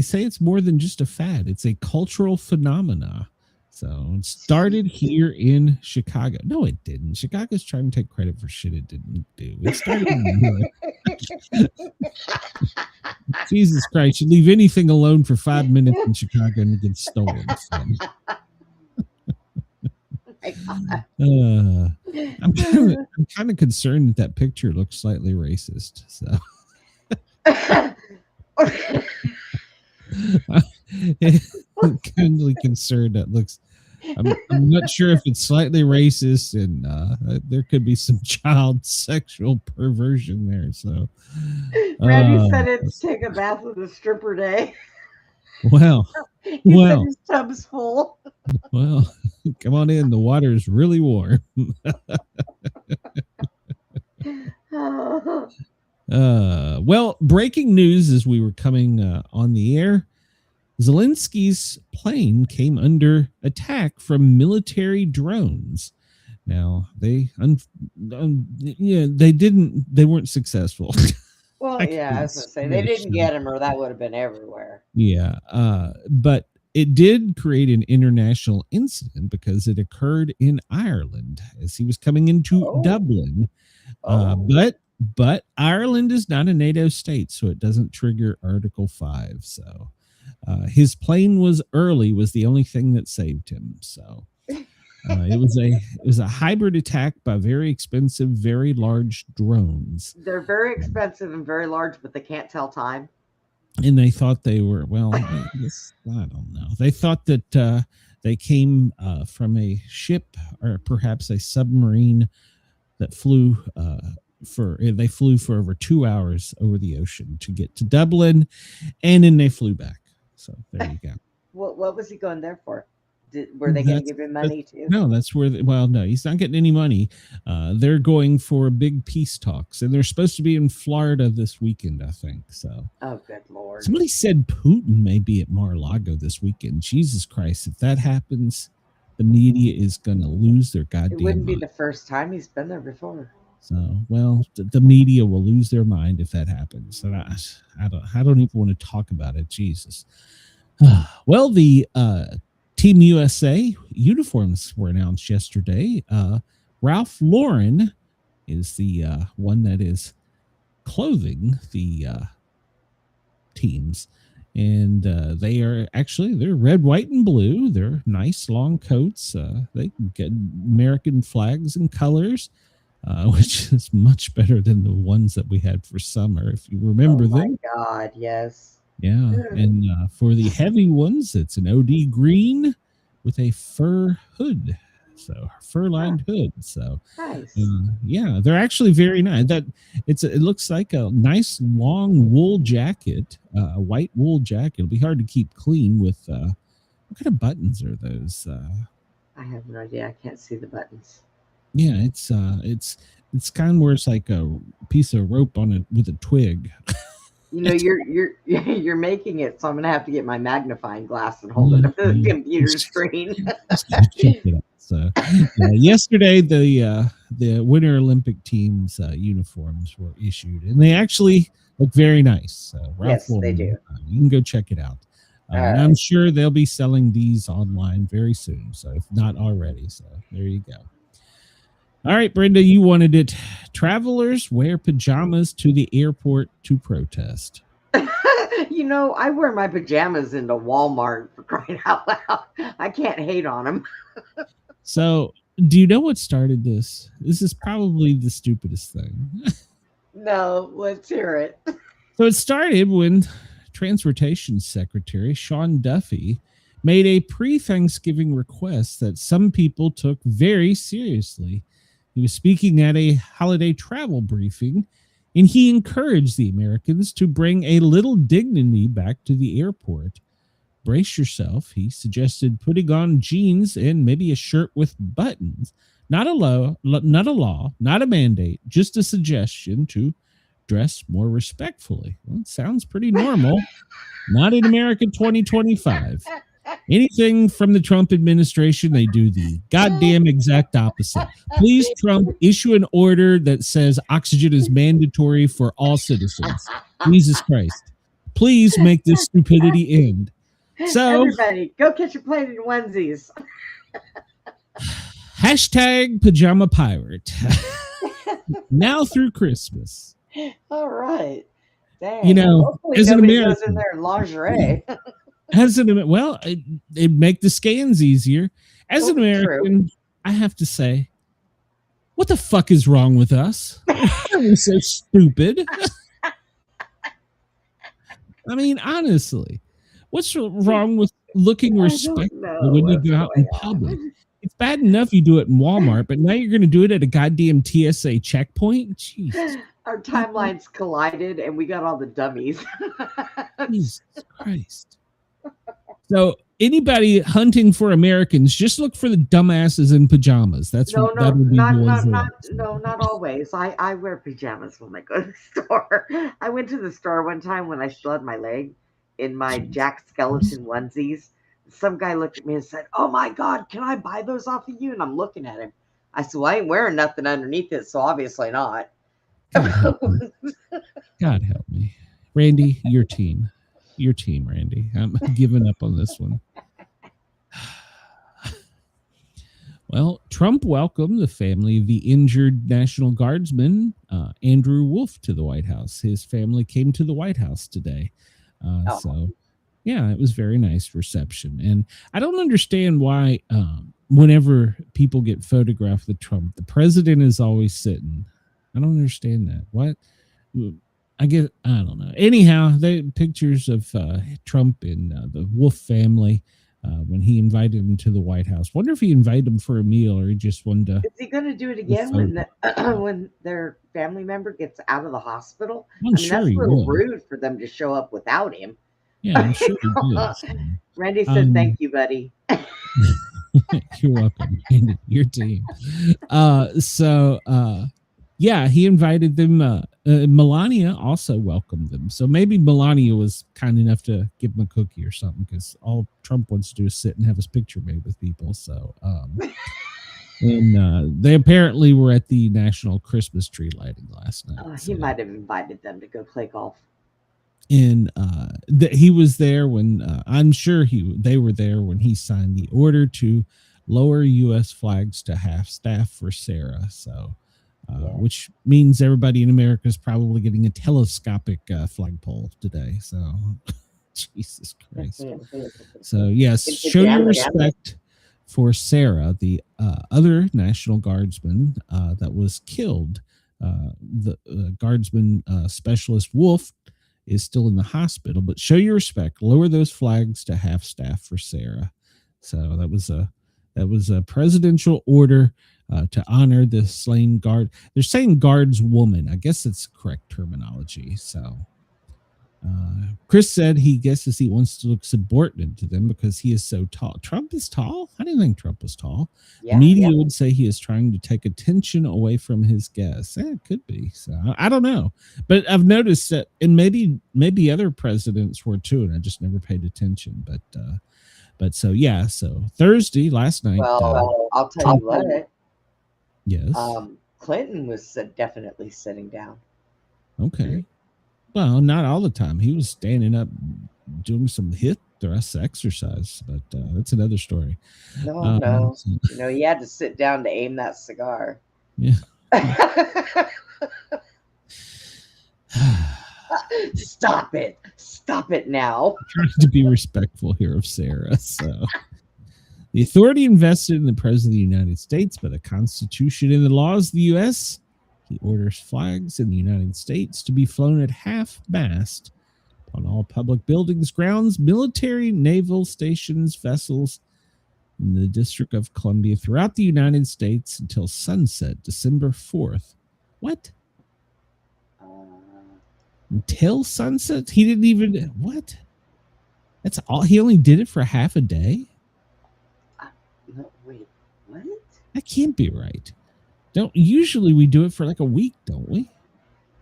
say it's more than just a fad. It's a cultural phenomena. So it started here in Chicago. No, it didn't. Chicago's trying to take credit for shit it didn't do. It started in Jesus Christ! You leave anything alone for 5 minutes in Chicago and it gets stolen. So. I'm kind of concerned that picture looks slightly racist. So I'm kind of concerned that looks. I'm not sure if it's slightly racist, and there could be some child sexual perversion there. So Randy said it's take a bath with a stripper day. Well, Said his tub's full. Well, come on in. The water is really warm. Well, breaking news as we were coming on the air. Zelensky's plane came under attack from military drones. Now they weren't successful. Well, I was gonna say they didn't get him, or that would have been everywhere. Yeah, but it did create an international incident because it occurred in Ireland as he was coming into Dublin. But Ireland is not a NATO state, so it doesn't trigger Article 5. So his plane was the only thing that saved him. So it was a hybrid attack by very expensive, very large drones. They're very expensive and very large, but they can't tell time. And they thought they were, I don't know. They thought that they came from a ship or perhaps a submarine that flew for over 2 hours over the ocean to get to Dublin, and then they flew back. So there you go. What was he going there for? Were they going to give him money too? No, that's where. No, he's not getting any money. They're going for big peace talks, and they're supposed to be in Florida this weekend, I think. So. Oh, good Lord! Somebody said Putin may be at Mar-a-Lago this weekend. Jesus Christ! If that happens, the media is going to lose their goddamn. It wouldn't mind. be the first time he's been there before. So, the media will lose their mind if that happens. And I don't even want to talk about it. Jesus. Well, the Team USA uniforms were announced yesterday. Ralph Lauren is the one that is clothing the teams. And they're red, white, and blue. They're nice long coats. They get American flags and colors. which is much better than the ones that we had for summer, if you remember Oh my them. God, yes. Yeah, and for the heavy ones, it's an OD green with a fur hood, so fur-lined hood. So Nice. yeah, they're actually very nice. It looks like a nice long wool jacket, a white wool jacket. It'll be hard to keep clean with. What kind of buttons are those? I have no idea. I can't see the buttons. Yeah, it's kind of where it's like a piece of rope on it with a twig. You know, you're making it, so I'm gonna have to get my magnifying glass and hold it up to the computer screen. Just go check it out. So yesterday the Winter Olympic team's uniforms were issued, and they actually look very nice. So Ralph Yes, they Lauren, do. You can go check it out. And I'm sure they'll be selling these online very soon. So if not already, so there you go. All right, Brenda, you wanted it. Travelers wear pajamas to the airport to protest. You know, I wear my pajamas into Walmart, for crying out loud. I can't hate on them. So, do you know what started this? This is probably the stupidest thing. No, let's hear it. So, it started when Transportation Secretary Sean Duffy made a pre-Thanksgiving request that some people took very seriously. He was speaking at a holiday travel briefing, and he encouraged the Americans to bring a little dignity back to the airport. Brace yourself, he suggested putting on jeans and maybe a shirt with buttons. Not a law, not a mandate, just a suggestion to dress more respectfully. Well, it sounds pretty normal. Not in America 2025. Anything from the Trump administration, they do the goddamn exact opposite. Please, Trump, issue an order that says oxygen is mandatory for all citizens. Jesus Christ. Please make this stupidity end. So, everybody, go catch a plane in onesies. hashtag Pajama Pirate. Now through Christmas. All right. Dang. You know, hopefully as an nobody goes American, in there in lingerie. it make the scans easier. As an American, I have to say, what the fuck is wrong with us? Are we so stupid? I mean, honestly, what's wrong with looking respectful when you go out in public? It's bad enough you do it in Walmart, but now you're going to do it at a goddamn TSA checkpoint? Jesus. Our timelines collided and we got all the dummies. Jesus Christ. So anybody hunting for Americans, just look for the dumbasses in pajamas. That's not always. I wear pajamas when I go to the store. I went to the store one time when I still had my leg in my Jack Skeleton onesies. Some guy looked at me and said, "Oh my God, can I buy those off of you?" And I'm looking at him. I said, "Well, I ain't wearing nothing underneath it, so obviously not." God help me. Randy, your team, Randy. I'm giving up on this one. Well, Trump welcomed the family of the injured National Guardsman, Andrew Wolf, to the White House. His family came to the White House today. So, yeah, it was very nice reception. And I don't understand why whenever people get photographed with Trump, the president is always sitting. I don't understand that. What? I don't know. Anyhow, the pictures of Trump and the Wolf family when he invited him to the White House. Wonder if he invited him for a meal or he just wanted to. Is he going to do it again when their family member gets out of the hospital? Sure that's a little rude for them to show up without him. Yeah, I'm sure he did. Randy said, "Thank you, buddy." You're welcome, Randy. Your team. Yeah, he invited them. Melania also welcomed them. So maybe Melania was kind enough to give him a cookie or something, because all Trump wants to do is sit and have his picture made with people. So, and they apparently were at the National Christmas Tree lighting last night. He might have invited them to go play golf. And he was there when I'm sure they were there when he signed the order to lower U.S. flags to half staff for Sarah. So. Which means everybody in America is probably getting a telescopic flagpole today. So, Jesus Christ. So, yes, show your respect for Sarah, the other National Guardsman that was killed. The Guardsman Specialist Wolf is still in the hospital, but show your respect. Lower those flags to half staff for Sarah. So that was a presidential order to honor the slain guard. They're saying guardswoman. I guess it's correct terminology. So Chris said he guesses he wants to look subordinate to them because he is so tall. Trump is tall? I didn't think Trump was tall. Yeah, Media would say he is trying to take attention away from his guests. It could be. So I don't know. But I've noticed that, and maybe other presidents were too, and I just never paid attention. But so yeah, so Thursday last night. Well, I'll tell you what. Yes. Clinton was definitely sitting down. Okay. Well, not all the time. He was standing up doing some hip thrust exercise, but that's another story. No. He had to sit down to aim that cigar. Yeah. Stop it now. I'm trying to be respectful here of Sarah. So the authority invested in the President of the United States by the Constitution and the laws of the U.S. He orders flags in the United States to be flown at half-mast on all public buildings, grounds, military, naval stations, vessels in the District of Columbia throughout the United States until sunset, December 4th. What? Until sunset? He didn't even... What? That's all? He only did it for half a day? No, wait, what? That can't be right. Usually we do it for like a week, don't we?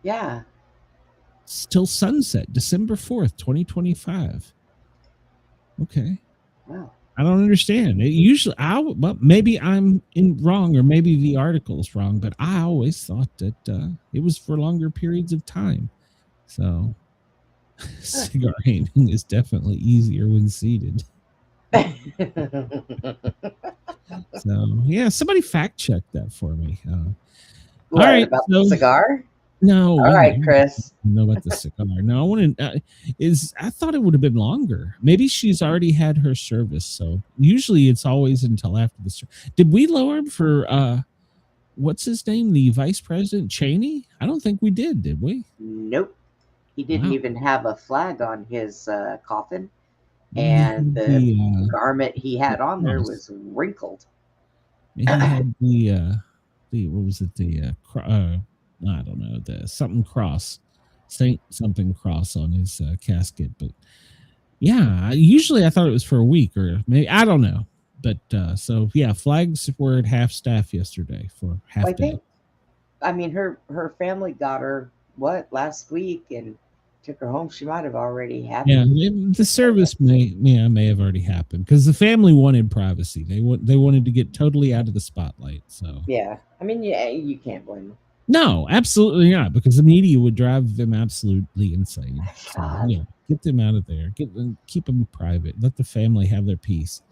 Yeah. It's till sunset, December 4th, 2025. Okay. Wow. I don't understand. It usually, maybe I'm wrong, or maybe the article is wrong, but I always thought that it was for longer periods of time. So, cigar aiming is definitely easier when seated. So yeah, somebody fact check that for me. What, all right, about the cigar? No. All right, Chris. I know about the cigar. No, I want to. I thought it would have been longer. Maybe she's already had her service. So usually it's always until after the service. Did we lower him for what's his name? The vice president Cheney? I don't think we did we? Nope. He didn't Wow. even have a flag on his coffin. And the garment he had on there was wrinkled. He had the what was it? I don't know, the something cross, Saint something cross on his casket. But yeah, usually I thought it was for a week, or maybe I don't know. But so yeah, flags were at half staff yesterday for half day. I mean, her family got her last week and took her home. She might have already had it. The service may have already happened because the family wanted privacy. They wanted to get totally out of the spotlight. So yeah, I mean, you can't blame them. No, absolutely not, because the media would drive them absolutely insane. So, yeah, get them out of there. Keep them private. Let the family have their peace.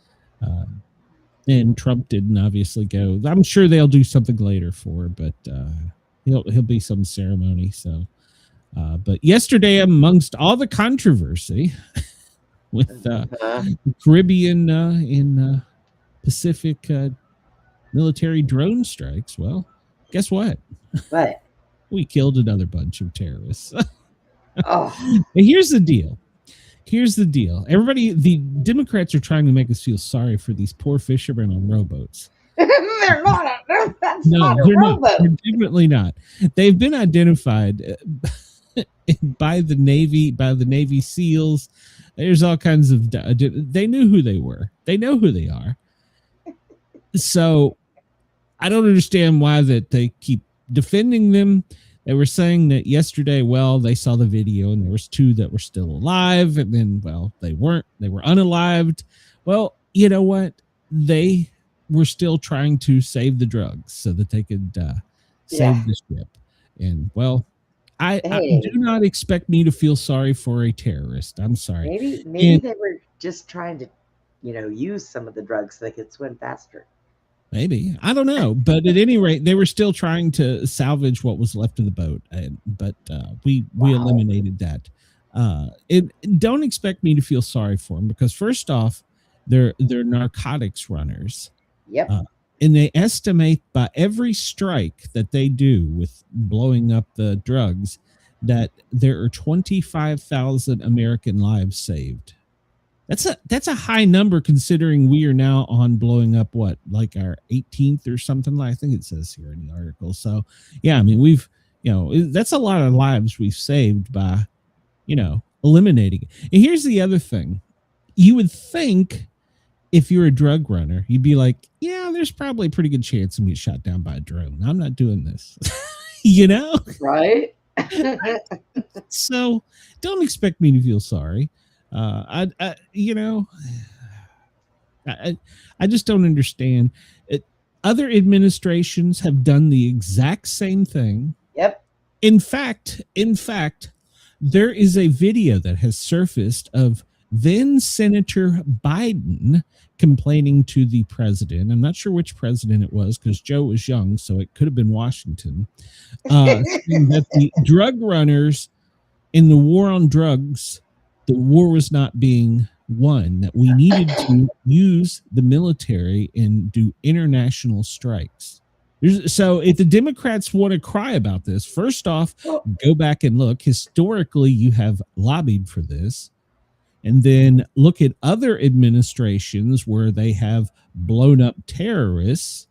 And Trump didn't obviously go. I'm sure they'll do something later for her, but he'll be some ceremony. So. But yesterday, amongst all the controversy with the Caribbean in Pacific military drone strikes, well, guess what? What? We killed another bunch of terrorists. Oh. And here's the deal. Everybody, the Democrats are trying to make us feel sorry for these poor fishermen on rowboats. They're not. That's No, not a they're rowboat. not. They're definitely not. They've been identified by the Navy SEALs. There's all kinds of. They knew who they were. They know who they are. So I don't understand why that they keep defending them. They were saying that yesterday, well, they saw the video and there was 2 that were still alive, and then, well, they weren't. They were unalived. Well, you know what? They were still trying to save the drugs so that they could save the ship. And, well, I do not expect me to feel sorry for a terrorist. I'm sorry. Maybe they were just trying to, use some of the drugs so they could swim faster. Maybe. I don't know. But at any rate, they were still trying to salvage what was left of the boat. But we eliminated that. Don't expect me to feel sorry for them, because first off, They're narcotics runners. Yep. And they estimate by every strike that they do with blowing up the drugs that there are 25,000 American lives saved. That's a high number considering we are now on blowing up what, like our 18th or something. I think it says here in the article. So yeah, I mean, we've, that's a lot of lives we've saved by, eliminating it. And here's the other thing. You would think if you're a drug runner, you'd be like, yeah, there's probably a pretty good chance I'm going to get shot down by a drone. I'm not doing this, Right. So don't expect me to feel sorry. I just don't understand it. Other administrations have done the exact same thing. Yep. In fact, there is a video that has surfaced of then Senator Biden complaining to the president. I'm not sure which president it was because Joe was young, so it could have been Washington. Saying that the drug runners in the war on drugs, the war was not being won, that we needed to use the military and do international strikes. So if the Democrats want to cry about this, first off, go back and look. Historically, you have lobbied for this. And then look at other administrations where they have blown up terrorists,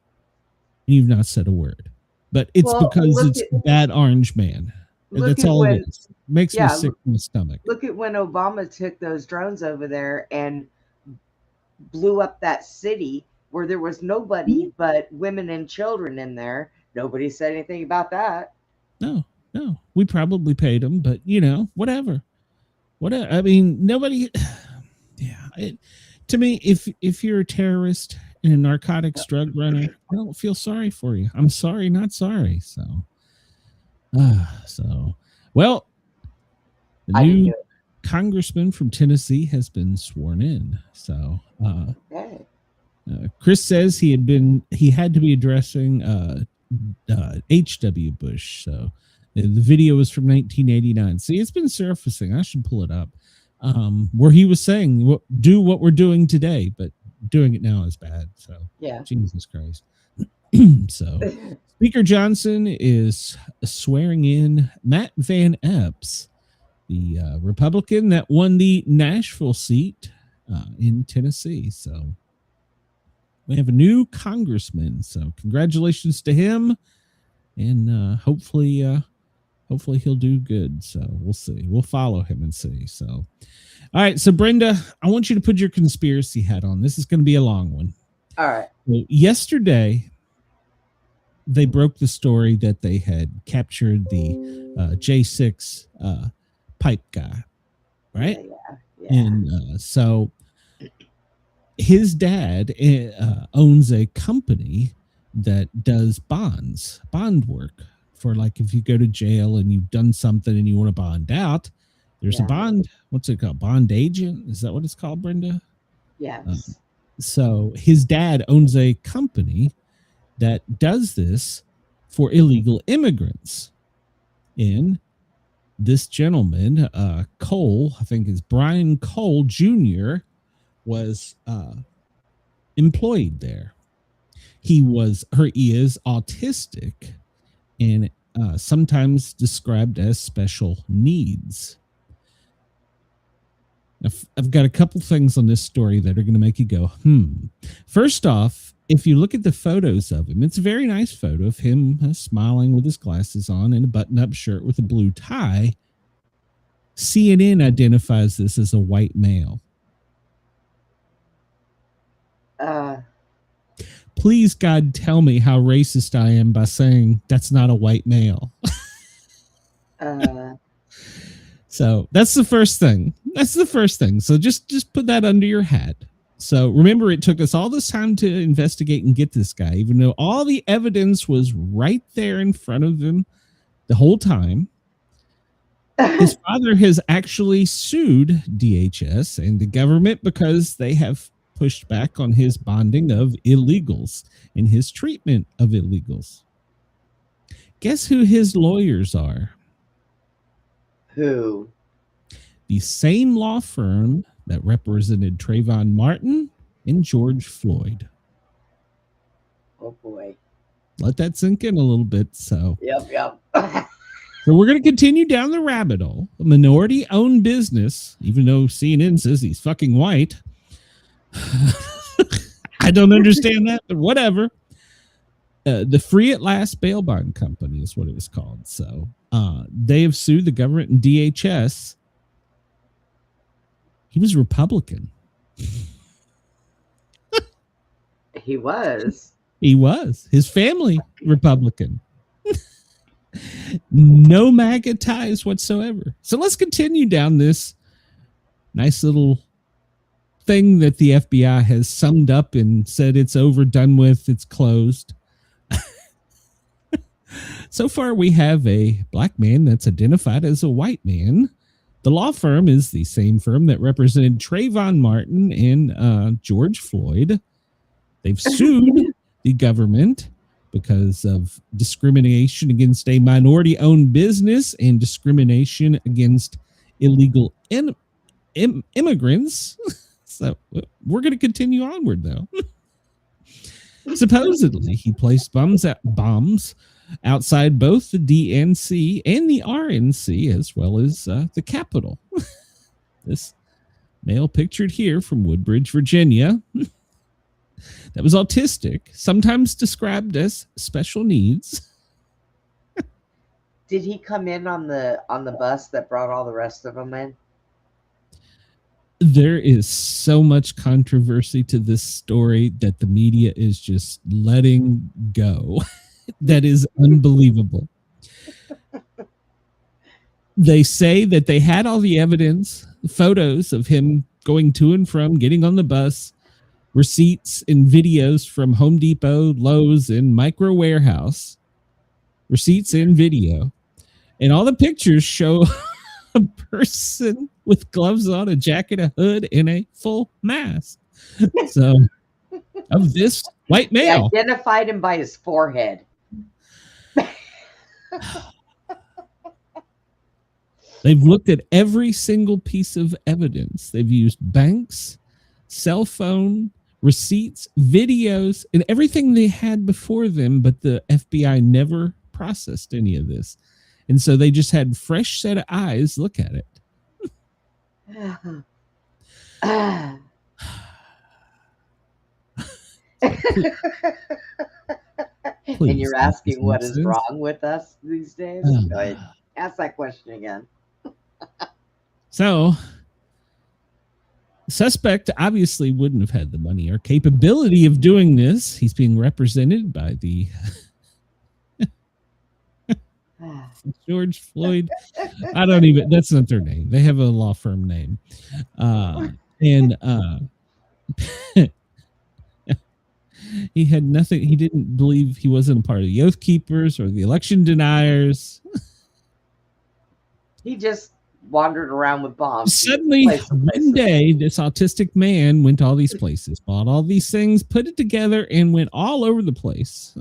and you've not said a word. But it's because it's bad orange man. That's all it is. Makes me sick in the stomach. Look at when Obama took those drones over there and blew up that city where there was nobody but women and children in there. Nobody said anything about that. No. We probably paid them, but whatever. I mean, nobody. Yeah. To me, if you're a terrorist and a narcotics drug runner, I don't feel sorry for you. I'm sorry, not sorry. So, well, the new congressman from Tennessee has been sworn in. So, Chris says he had to be addressing H.W. Bush. So the video was from 1989. See, it's been surfacing. I should pull it up. Where he was saying, do what we're doing today, but doing it now is bad. So yeah, Jesus Christ. So Speaker Johnson is swearing in Matt Van Epps, the Republican that won the Nashville seat in Tennessee. So we have a new congressman. So congratulations to him, and hopefully he'll do good. So we'll see. We'll follow him and see. So, all right. So Brenda, I want you to put your conspiracy hat on. This is going to be a long one. All right. So yesterday, they broke the story that they had captured the J6 pipe guy, right? Yeah. And so his dad owns a company that does bond work for, like, if you go to jail and you've done something and you want to bond out, there's a bond. What's it called? Bond agent? Is that what it's called, Brenda? Yes. So his dad owns a company that does this for illegal immigrants. And this gentleman, Cole, I think is Brian Cole Jr., was employed there. He is autistic and sometimes described as special needs. I've got a couple things on this story that are going to make you go, First off, if you look at the photos of him, it's a very nice photo of him smiling with his glasses on and a button-up shirt with a blue tie. CNN identifies this as a white male. Please, God, tell me how racist I am by saying that's not a white male. So that's the first thing. So just put that under your hat. So remember, it took us all this time to investigate and get this guy, even though all the evidence was right there in front of him the whole time. His father has actually sued DHS and the government because they have pushed back on his bonding of illegals and his treatment of illegals. Guess who his lawyers are? Who? The same law firm that represented Trayvon Martin and George Floyd. Oh boy. Let that sink in a little bit. So Yep. So we're going to continue down the rabbit hole. A minority-owned business, even though CNN says he's fucking white. I don't understand that, but whatever. The Free at Last Bail Bond Company is what it was called. So they have sued the government and DHS. He was Republican. He was. He was. His family, Republican. No MAGA ties whatsoever. So let's continue down this nice little thing that the FBI has summed up and said it's over, done with, it's closed. So far, we have a black man that's identified as a white man. The law firm is the same firm that represented Trayvon Martin and George Floyd. They've sued the government because of discrimination against a minority-owned business and discrimination against illegal immigrants. So we're going to continue onward, though. Supposedly, he placed bombs outside both the DNC and the RNC, as well as the Capitol. This male pictured here from Woodbridge, Virginia, that was autistic, sometimes described as special needs. Did he come in on the bus that brought all the rest of them in? There is so much controversy to this story that the media is just letting go. That is unbelievable. They say that they had all the evidence, photos of him going to and from, getting on the bus, receipts and videos from Home Depot, Lowe's, and Micro Warehouse. Receipts and video. And all the pictures show a person with gloves on, a jacket, a hood, and a full mask. So, of this white male. They identified him by his forehead. They've looked at every single piece of evidence. They've used banks, cell phone, receipts, videos, and everything they had before them, but the FBI never processed any of this. And so they just had fresh set of eyes look at it. Please, and you're asking what is wrong with us these days? Go ahead. Ask that question again. So, suspect obviously wouldn't have had the money or capability of doing this. He's being represented by the George Floyd. I don't even, that's not their name. They have a law firm name. He had nothing. He didn't believe, he wasn't a part of the Oath Keepers or the election deniers. He just wandered around with bombs. Suddenly, one day, this autistic man went to all these places, bought all these things, put it together, and went all over the place.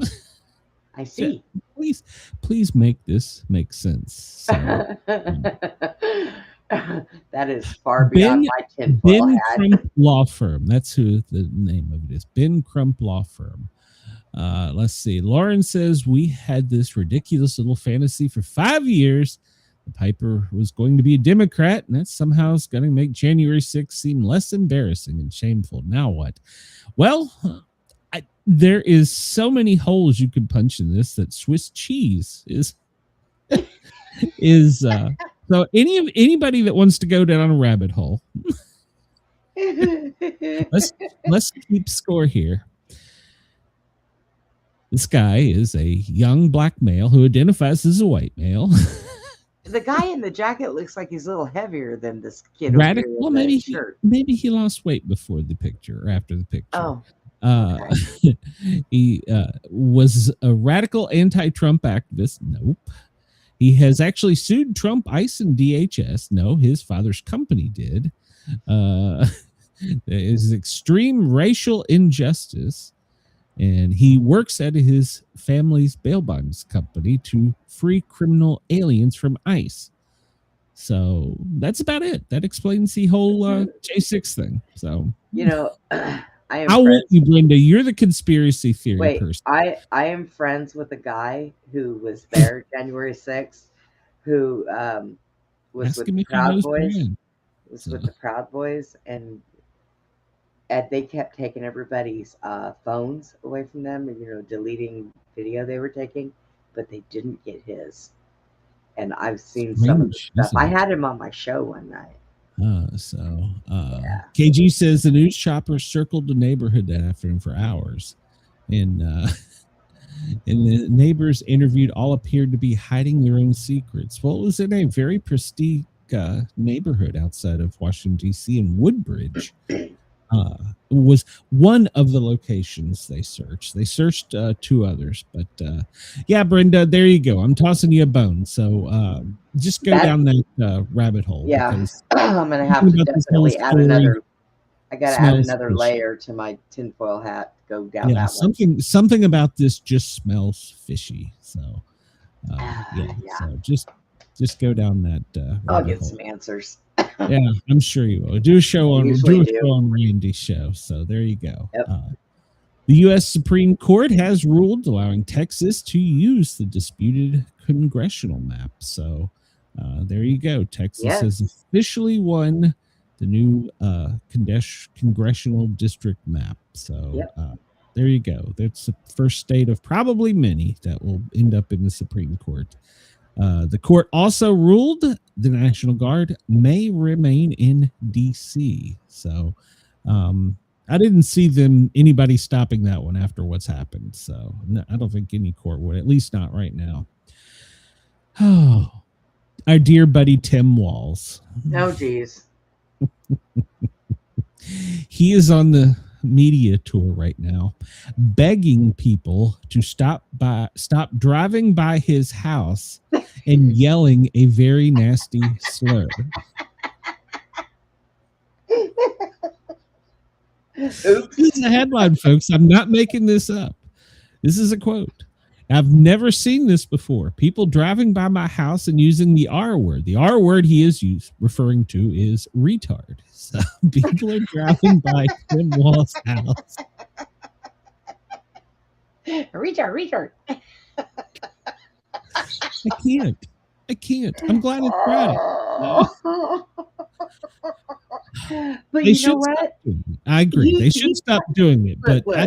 I see. Please make this make sense. So, that is far beyond my tinfoil Ben hat. Crump Law Firm. That's who the name of it is. Ben Crump Law Firm. Let's see. Lauren says, we had this ridiculous little fantasy for 5 years. The Piper was going to be a Democrat, and that somehow is going to make January 6th seem less embarrassing and shameful. Now what? Well, there is so many holes you could punch in this that Swiss cheese is so anybody that wants to go down a rabbit hole, let's keep score here. This guy is a young black male who identifies as a white male. The guy in the jacket looks like he's a little heavier than this kid. Radical. Well, maybe he lost weight before the picture or after the picture. Oh. Okay. He was a radical anti-Trump activist. Nope. He has actually sued Trump, ICE, and DHS. No, his father's company did. There is extreme racial injustice, and he works at his family's bail bonds company to free criminal aliens from ICE. So that's about it. That explains the whole J6 thing. So, you know, am How will friends. you, Brenda? You're the conspiracy theory Wait, person. I am friends with a guy who was there January 6th, who was Ask with him the if he Proud knows Boys. Brian. Was So. with the Proud Boys, and they kept taking everybody's phones away from them, and deleting video they were taking, but they didn't get his. And I've seen some of the Strange, stuff. isn't I it? had him on my show one night. KG says the news chopper circled the neighborhood that afternoon for hours, and the neighbors interviewed all appeared to be hiding their own secrets. Well, it was in a very prestige neighborhood outside of Washington D.C. in Woodbridge. Was one of the locations they searched. They searched 2 others, but yeah, Brenda, there you go. I'm tossing you a bone. So just go down that rabbit hole. Yeah, Because I'm gonna have to definitely add another. I got to add another layer to my tinfoil hat. Go down that one. Something about this just smells fishy. So yeah. So just go down that. I'll get hole. some answers. Yeah, I'm sure you will. Do a show on Randy's show. So there you go. Yep. The U.S. Supreme Court has ruled allowing Texas to use the disputed congressional map. So there you go. Texas has officially won the new congressional district map. So there you go. That's the first state of probably many that will end up in the Supreme Court. The court also ruled the National Guard may remain in D.C. So I didn't see anybody stopping that one after what's happened. So no, I don't think any court would, at least not right now. Oh, our dear buddy Tim Walz. Oh, geez. He is on the media tour right now, begging people to stop driving by his house and yelling a very nasty slur. Oops. This is a headline, folks. I'm not making this up. This is a quote. I've never seen this before. People driving by my house and using the R word. The R word he is referring to is retard. So people are driving by Tim Walz's house. Retard. I can't. I'm glad it's Friday. But you know what? I agree. They should stop doing it. But I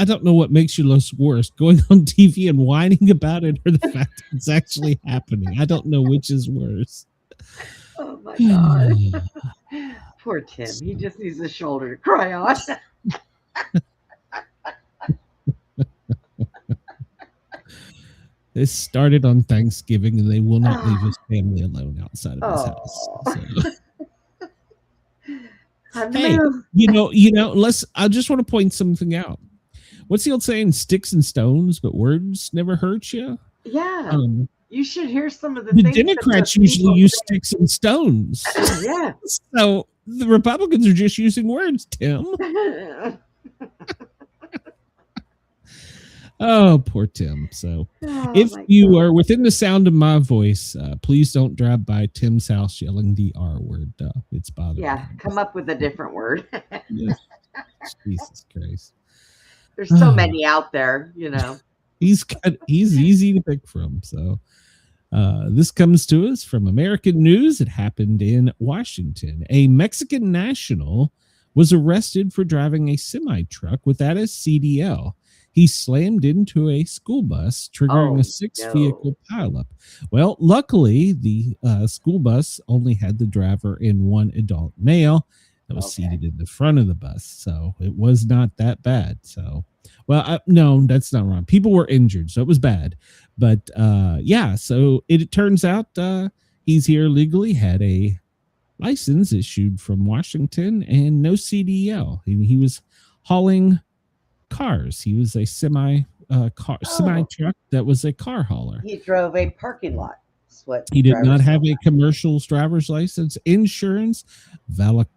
don't know what makes you less worse, going on TV and whining about it or the fact that it's actually happening. I don't know which is worse. Oh my God. Poor Tim. He just needs a shoulder to cry on. This started on Thanksgiving, and they will not leave his family alone outside of his house. So. Hey, I just want to point something out. What's the old saying? Sticks and stones, but words never hurt you. Yeah. You should hear some of the things. The Democrats usually use sticks and stones. Yeah. So the Republicans are just using words, Tim. Oh, poor Tim. So if you are within the sound of my voice, please don't drive by Tim's house yelling the R word. It's bothering me. Come up with a different word. Yes. Jesus Christ. There's so many out there, He's easy to pick from. So this comes to us from American News. It happened in Washington. A Mexican national was arrested for driving a semi-truck without a CDL. He slammed into a school bus, triggering a 6-vehicle pileup. Well, luckily, the school bus only had the driver and one adult male that was seated in the front of the bus. So it was not that bad. So, no, that's not wrong. People were injured, so it was bad. But, so it turns out he's here legally, had a license issued from Washington and no CDL. He was hauling cars. He was a semi truck that was a car hauler. He drove a parking lot. He did not have a commercial driver's license, insurance, valid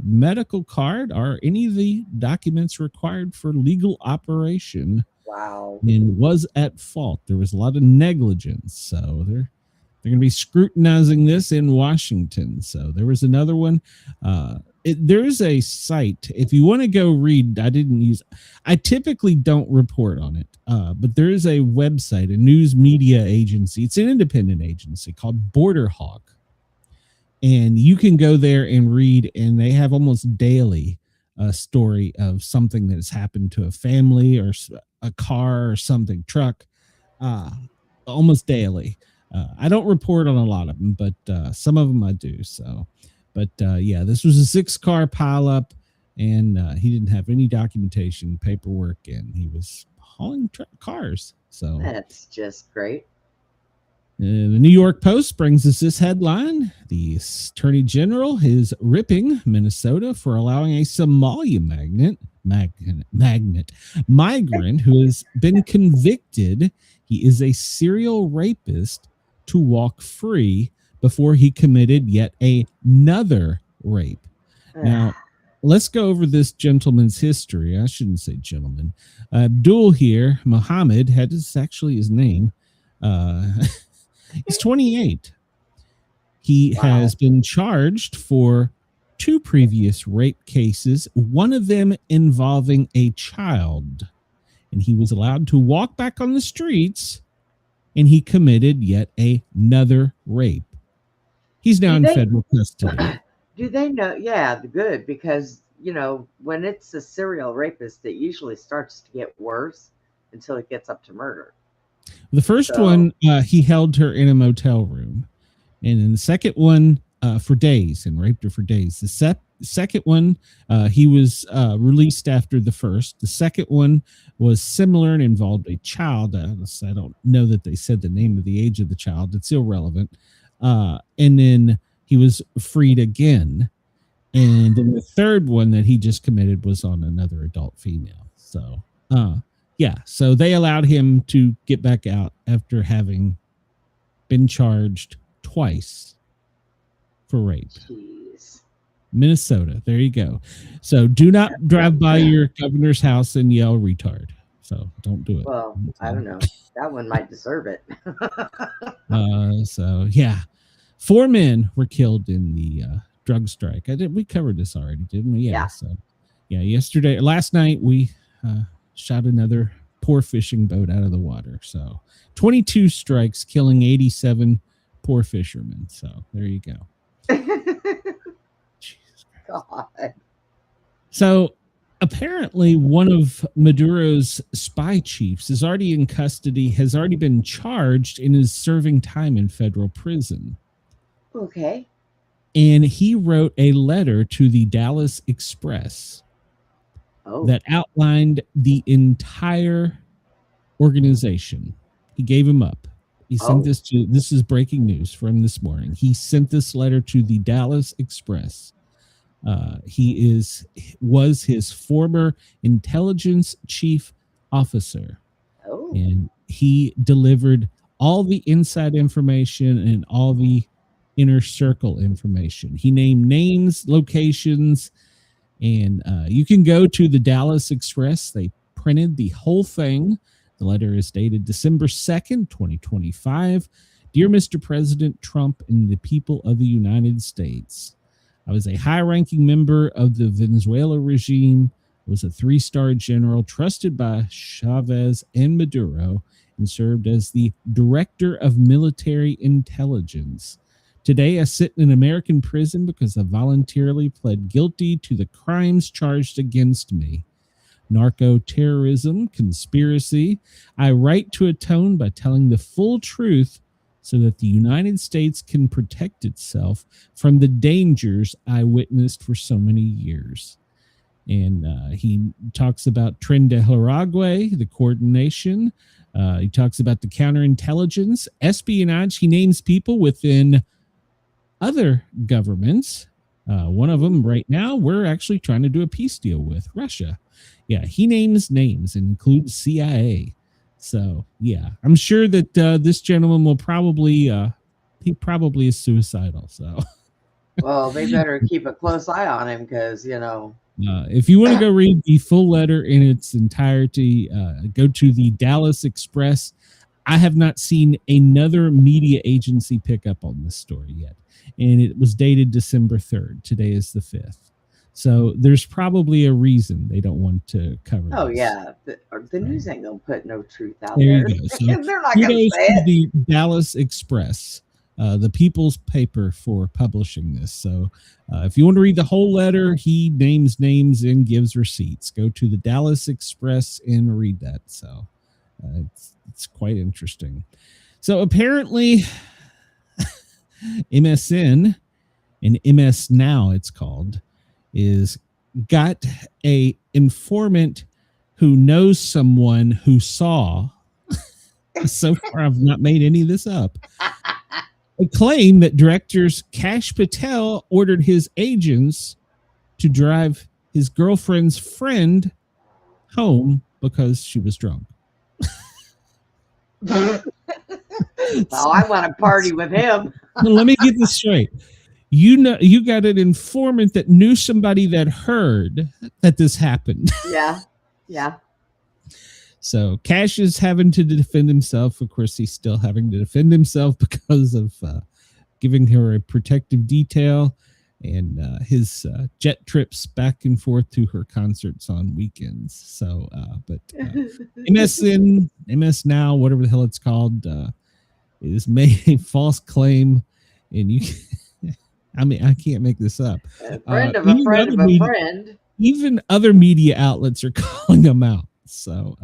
medical card, or any of the documents required for legal operation. Wow. And was at fault. There was a lot of negligence. So they're going to be scrutinizing this in Washington. So there was another one. there's a site if you want to go read. I typically don't report on it, but there is a website, a news media agency. It's an independent agency called Border Hawk, and you can go there and read, and they have almost daily a story of something that has happened to a family or a car or something, truck, almost daily. I don't report on a lot of them, but some of them I do. So, but yeah, this was a 6-car pileup, and he didn't have any documentation, paperwork, and he was hauling cars. So That's just great. the New York Post brings us this headline. The Attorney General is ripping Minnesota for allowing a Somalia migrant who has been convicted. He is a serial rapist to walk free before he committed yet another rape. Now, let's go over this gentleman's history. I shouldn't say gentleman. Abdul here, Muhammad, is actually his name. He's 28. He has been charged for 2 previous rape cases, one of them involving a child. And he was allowed to walk back on the streets, and he committed yet another rape. He's now in federal custody. Do they know? Yeah, good, because, when it's a serial rapist, it usually starts to get worse until it gets up to murder. The first one, he held her in a motel room. And in the second one, for days, and raped her for days. The second one, he was released after the first. The second one was similar and involved a child. I don't know that they said the name of the age of the child. It's irrelevant. And then he was freed again. And then the third one that he just committed was on another adult female. So, yeah. So they allowed him to get back out after having been charged twice for rape. Jeez. Minnesota. There you go. So do not drive by your governor's house and yell retard. So don't do it. Well, I don't know. That one might deserve it. So yeah, 4 men were killed in the drug strike. We covered this already, didn't we? Yeah. So yeah, last night we shot another poor fishing boat out of the water. So 22 strikes, killing 87 poor fishermen. So there you go. Jesus Christ. God. So apparently one of Maduro's spy chiefs is already in custody, has already been charged, and is serving time in federal prison. Okay. And he wrote a letter to the Dallas Express that outlined the entire organization. He gave him up. He sent this is breaking news from this morning. He sent this letter to the Dallas Express. He was his former intelligence chief officer. And he delivered all the inside information and all the inner circle information. He named names, locations, and you can go to the Dallas Express. They printed the whole thing. The letter is dated December 2nd, 2025. Dear Mr. President Trump and the people of the United States, I was a high-ranking member of the Venezuela regime, was a 3-star general trusted by Chavez and Maduro, and served as the director of military intelligence. Today, I sit in an American prison because I voluntarily pled guilty to the crimes charged against me. Narco-terrorism, conspiracy. I write to atone by telling the full truth so that the United States can protect itself from the dangers I witnessed for so many years. And he talks about Tren de Aragua, the coordination. He talks about the counterintelligence, espionage. He names people within other governments. One of them right now, we're actually trying to do a peace deal with Russia. Yeah, he names names and includes CIA. So, yeah, I'm sure that this gentleman will probably, he probably is suicidal. So, well, they better keep a close eye on him because, if you want to go read the full letter in its entirety, go to the Dallas Express. I have not seen another media agency pick up on this story yet. And it was dated December 3rd. Today is the 5th. So there's probably a reason they don't want to cover Oh this. yeah, the news ain't gonna put no truth out There there. you go. So They're not gonna kudos say to it. the Dallas Express, the People's paper, for publishing this. So if you want to read the whole letter, he names names and gives receipts. Go to the Dallas Express and read that. So it's quite interesting. So apparently MSN and MS Now, it's called, is got a informant who knows someone who saw. So far, I've not made any of this up. A claim that directors Kash Patel ordered his agents to drive his girlfriend's friend home because she was drunk. Oh, I want to party with him. Well, let me get this straight. You know, you got an informant that knew somebody that heard that this happened. Yeah. So Cash is having to defend himself. Of course, he's still having to defend himself because of giving her a protective detail and his jet trips back and forth to her concerts on weekends. So, but MS Now, whatever the hell it's called, is made a false claim, and you. I mean, I can't make this up. A friend of a friend of a friend. Even other media outlets are calling them out. So,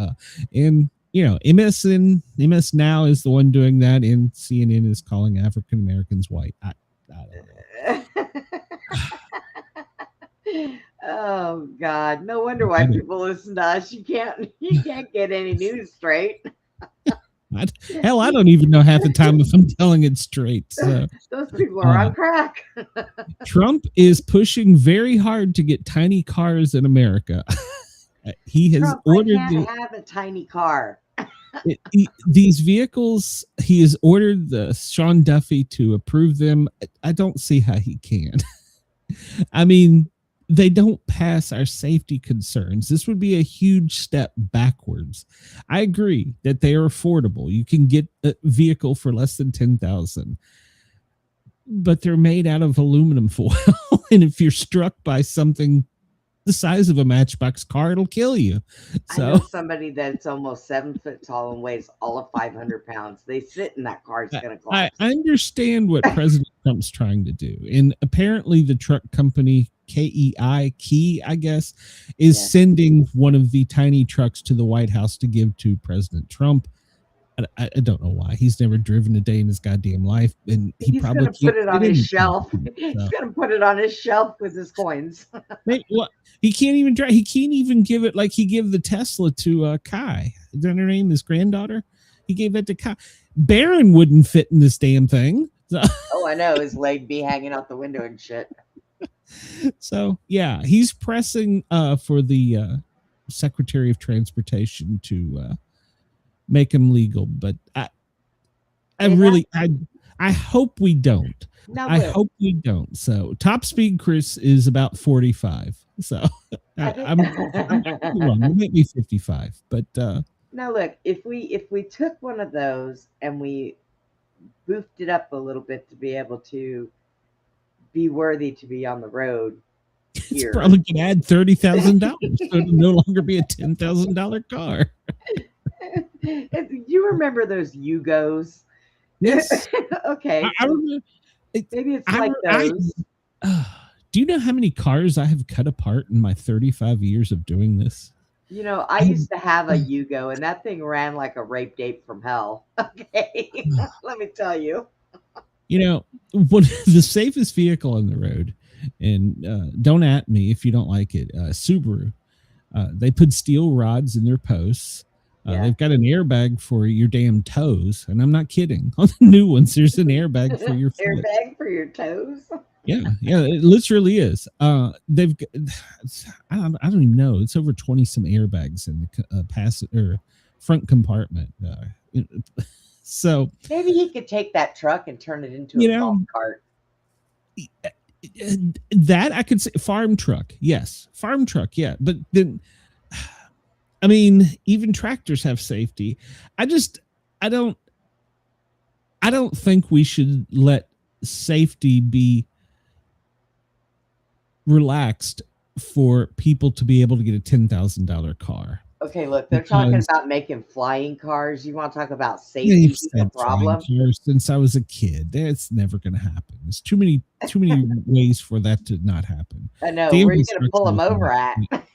and you know, MS Now is the one doing that, and CNN is calling African Americans white. I don't know. Oh God! No wonder why people listen to us. You can't get any news straight. Hell, I don't even know half the time if I'm telling it straight. So, those people are on crack. Trump is pushing very hard to get tiny cars in America. He has ordered. I can't have a tiny car. These vehicles, he has ordered the Sean Duffy to approve them. I don't see how he can. I mean, they don't pass our safety concerns. This would be a huge step backwards. I agree that they are affordable. You can get a vehicle for less than $10,000, but they're made out of aluminum foil. And if you're struck by something the size of a matchbox car, it'll kill you. So I know somebody that's almost 7 foot tall and weighs all of 500 pounds. They sit in that car. It's going to collapse. I understand what President Trump's trying to do. And apparently the truck company Key, I guess, is sending one of the tiny trucks to the White House to give to President Trump. I don't know why. He's never driven a day in his goddamn life, and he's probably going to put it on his shelf. He's going to put it on his shelf with his coins. He can't even drive. He can't even give it like he gave the Tesla to Kai. Is that her name? His granddaughter. He gave it to Kai. Barron wouldn't fit in this damn thing. So. Oh, I know. His leg be hanging out the window and shit. So yeah, he's pressing for the Secretary of Transportation to make them legal, but I hope we don't. I hope we don't. So top speed Chris is about 45. So I'm wrong. It might be 55, but now look, if we took one of those and we boofed it up a little bit to be able to be worthy to be on the road. It's probably can add $30,000, so it'll no longer be a $10,000 car. Do you remember those Yugos? Yes. Okay. I remember. Maybe it's like those. Do you know how many cars I have cut apart in my 35 years of doing this? You know, I used to have a Yugo, and that thing ran like a rape date from hell. Okay, let me tell you. You know, one the safest vehicle on the road, and don't at me if you don't like it, Subaru. They put steel rods in their posts. They've got an airbag for your damn toes, and I'm not kidding. On the new ones, there's an airbag for your foot. Airbag for your toes. Yeah, it literally is. They've, I don't even know. It's over 20 some airbags in the front compartment. So maybe he could take that truck and turn it into a golf cart. That I could say farm truck, yes, farm truck, yeah. But then, I mean, even tractors have safety. I don't think we should let safety be relaxed for people to be able to get a $10,000 car. Okay, look, they're talking about making flying cars. You want to talk about safety? They've Is the said flying problem? cars since I was a kid. That's never going to happen. There's too many ways for that to not happen. I know. The Where are you going to pull them infrastructure over isn't at?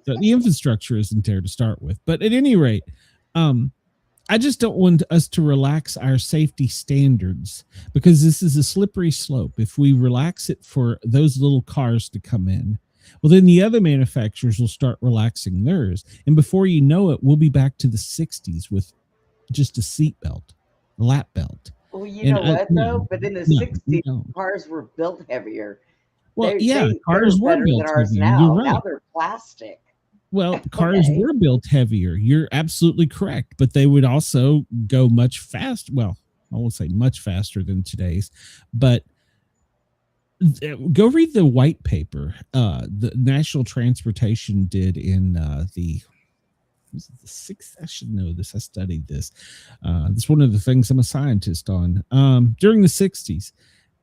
there. The infrastructure isn't there to start with. But at any rate, I just don't want us to relax our safety standards because this is a slippery slope. If we relax it for those little cars to come in, well, then the other manufacturers will start relaxing theirs. And before you know it, we'll be back to the 60s with just a seat belt, a lap belt. Well, you know what, though? But in the 60s, cars were built heavier. Well, cars were built than ours heavier. now. You're right. Now they're plastic. Well, cars were built heavier. You're absolutely correct. But they would also go much faster. Well, I won't say much faster than today's, but go read the white paper the National Transportation did in the sixth. I should know this. I studied this. It's one of the things I'm a scientist on during the 60s.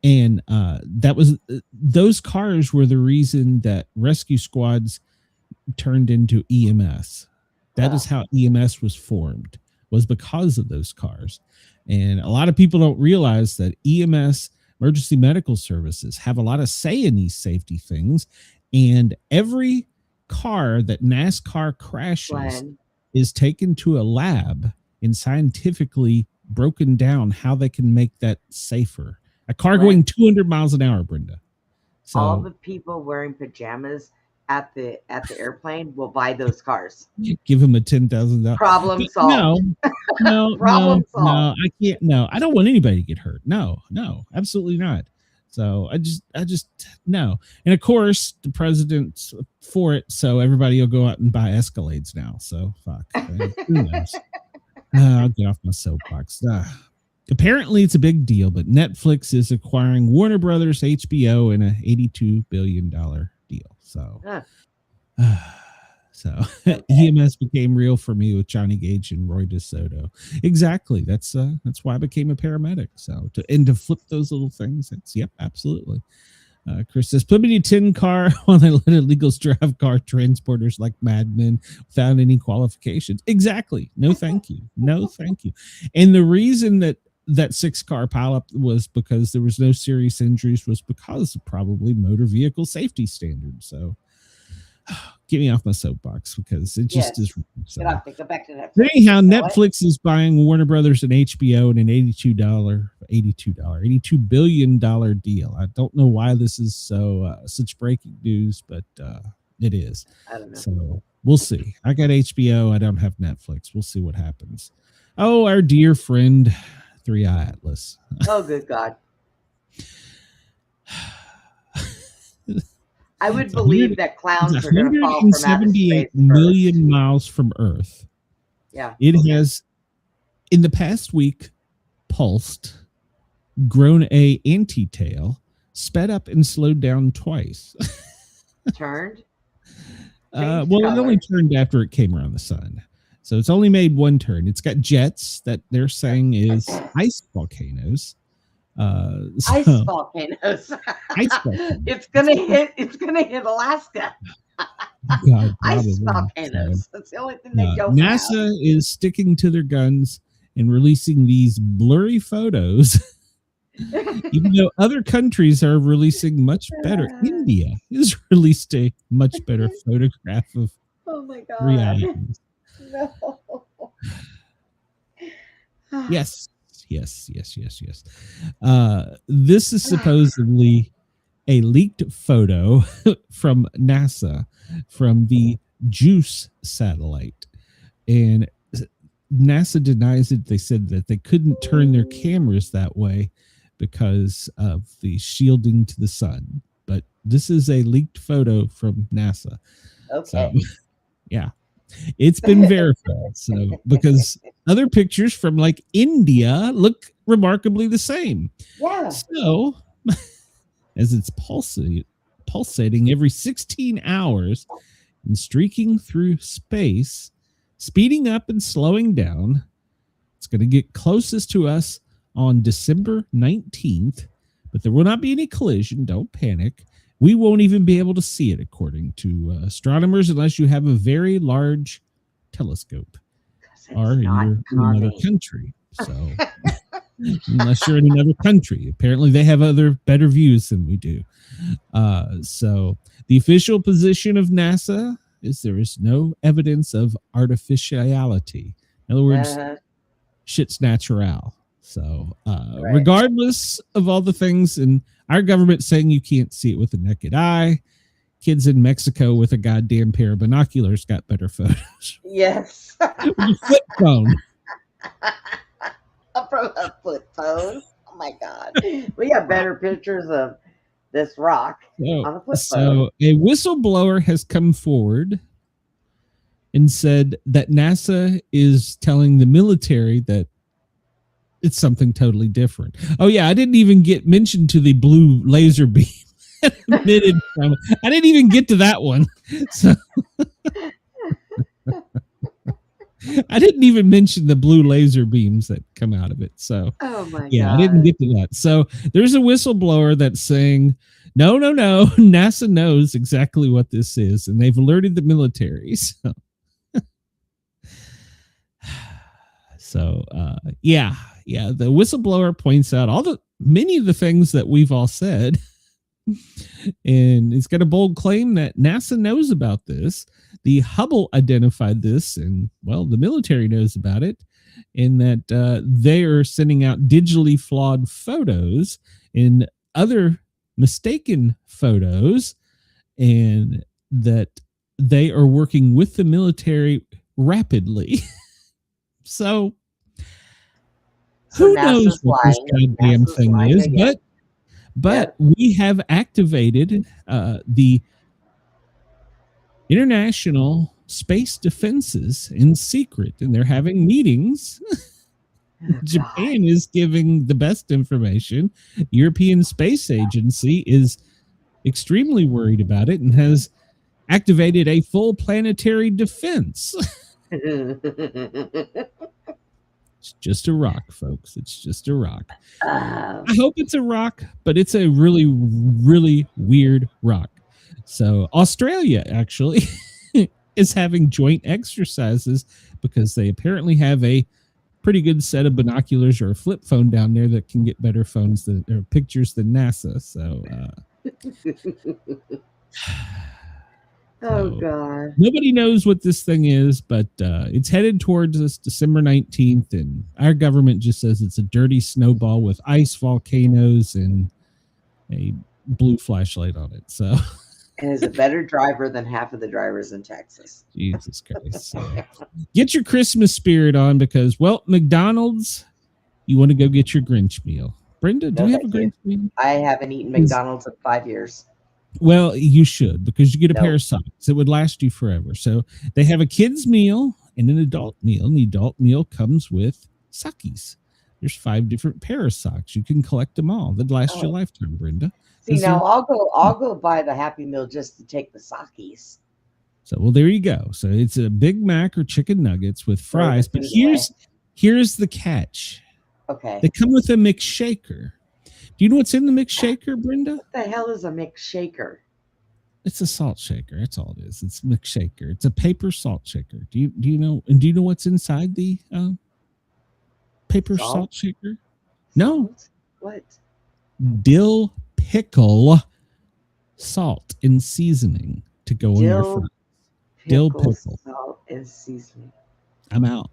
And that was those cars were the reason that rescue squads turned into EMS. That is how EMS was formed, was because of those cars. And a lot of people don't realize that EMS, emergency medical services, have a lot of say in these safety things. And every car that NASCAR crashes is taken to a lab and scientifically broken down how they can make that safer. A car going 200 miles an hour, Brenda. So all the people wearing pajamas at the airplane will buy those cars. Give them a $10,000 problem solved. No, problem solved. No, I can't. No, I don't want anybody to get hurt. No, absolutely not. So I just no. And of course, the president's for it, so everybody will go out and buy Escalades now. So fuck. Who knows? I'll get off my soapbox. Apparently, it's a big deal, but Netflix is acquiring Warner Brothers, HBO, in a $82 billion deal. So, EMS became real for me with Johnny Gage and Roy DeSoto. Exactly. That's why I became a paramedic. So to flip those little things, absolutely. Chris says, put me in a tin car while they let illegals drive car transporters like madmen without any qualifications. Exactly. No, thank you. No, thank you. And the reason that 6-car pileup was because there was no serious injuries was because of probably motor vehicle safety standards. So get me off my soapbox because it just is. So. Go back to Netflix. Anyhow, Netflix is buying Warner Brothers and HBO in an $82 billion deal. I don't know why this is so such breaking news, but it is. I don't know. So we'll see. I got HBO. I don't have Netflix. We'll see what happens. Oh, our dear friend, 3-Eye Atlas. Oh, good God. I would believe that clowns are going to fall from outer space 178 million miles from Earth. Yeah. It has, in the past week, pulsed, grown a anti-tail, sped up and slowed down twice. Turned? Well, it only turned after it came around the sun. So it's only made one turn. It's got jets that they're saying is ice volcanoes. Ice volcanoes. It's gonna hit Alaska. God, ice volcanoes. That's the only thing they don't NASA have. is sticking to their guns and releasing these blurry photos, even though other countries are releasing much better. India has released a much better photograph of reality. No. Yes. This is supposedly a leaked photo from NASA from the JUICE satellite. And NASA denies it. They said that they couldn't turn their cameras that way because of the shielding to the sun. But this is a leaked photo from NASA. Okay. So, yeah. It's been verified. So because other pictures from like India look remarkably the same. Yeah. So as it's pulsating every 16 hours and streaking through space, speeding up and slowing down, it's going to get closest to us on December 19th, but there will not be any collision. Don't panic. we won't even be able to see it, according to astronomers, unless you have a very large telescope, 'Cause it's or not you're in another coming. country. So, unless you're in another country, apparently they have other better views than we do. So, the official position of NASA is there is no evidence of artificiality. In other words, Uh-huh. shit's natural. So, Right. regardless of all the things, and our government saying you can't see it with the naked eye, kids in Mexico with a goddamn pair of binoculars got better photos. Yes. With a flip phone. From a flip phone. Oh my God. We got better pictures of this rock on a flip phone. So a whistleblower has come forward and said that NASA is telling the military that it's something totally different. Oh yeah, I didn't even get mentioned to the blue laser beam emitted from. I didn't even get to that one. So I didn't even mention the blue laser beams that come out of it. So Oh my yeah, God. I didn't get to that. So there's a whistleblower that's saying, no, NASA knows exactly what this is, and they've alerted the military. So yeah, the whistleblower points out many of the things that we've all said, and it's got a bold claim that NASA knows about this. The Hubble identified this, and well, the military knows about it, in that they are sending out digitally flawed photos and other mistaken photos, and that they are working with the military rapidly. So who knows what this goddamn thing is, but we have activated the international space defenses in secret, and they're having meetings. Japan is giving the best information. European Space Agency is extremely worried about it and has activated a full planetary defense. It's just a rock, folks. It's just a rock. I hope it's a rock, but it's a really, really weird rock. So Australia actually is having joint exercises because they apparently have a pretty good set of binoculars or a flip phone down there that can get better phones or pictures than NASA. So oh God. Nobody knows what this thing is, but it's headed towards us December 19th, and our government just says it's a dirty snowball with ice volcanoes and a blue flashlight on it. So And is a better driver than half of the drivers in Texas. Jesus Christ. So, get your Christmas spirit on because, well, McDonald's, you want to go get your Grinch meal. Brenda, do you have a Grinch meal? I haven't eaten McDonald's in 5 years. Well, you should, because you get a pair of socks. It would last you forever. So they have a kid's meal and an adult meal, and the adult meal comes with sockies. There's 5 different pair of socks. You can collect them all. They'd last your lifetime, Brenda. See, now I'll go buy the Happy Meal just to take the sockies. So, well, there you go. So it's a Big Mac or chicken nuggets with fries. But here's the catch. Okay. They come with a McShaker. Do you know what's in the McShaker, Brenda? What the hell is a McShaker? It's a salt shaker. That's all it is. It's McShaker. It's a paper salt shaker. Do you know? And do you know what's inside the paper salt shaker? No. What? Dill pickle salt and seasoning to go in your fries. Dill pickle salt and seasoning. I'm out.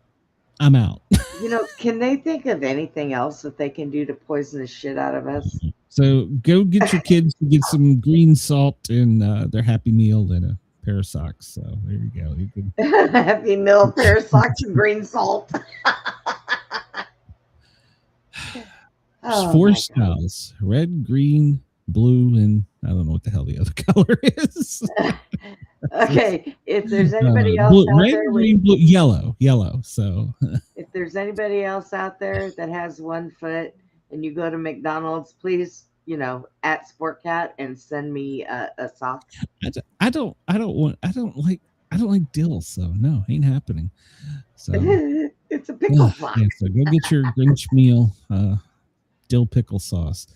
You know, can they think of anything else that they can do to poison the shit out of us? So go get your kids to get some green salt and their Happy Meal and a pair of socks. So there you go. You can Happy Meal, pair of socks, and green salt. There's 4 styles: red, green, blue, and I don't know what the hell the other color is. Okay, if there's anybody else blue, out red, there, green, blue, yellow. So if there's anybody else out there that has 1 foot and you go to McDonald's, please, at Sportcat and send me a sock. I don't like dill. So no, ain't happening. So it's a pickle sock. Yeah, so go get your Grinch meal, dill pickle sauce.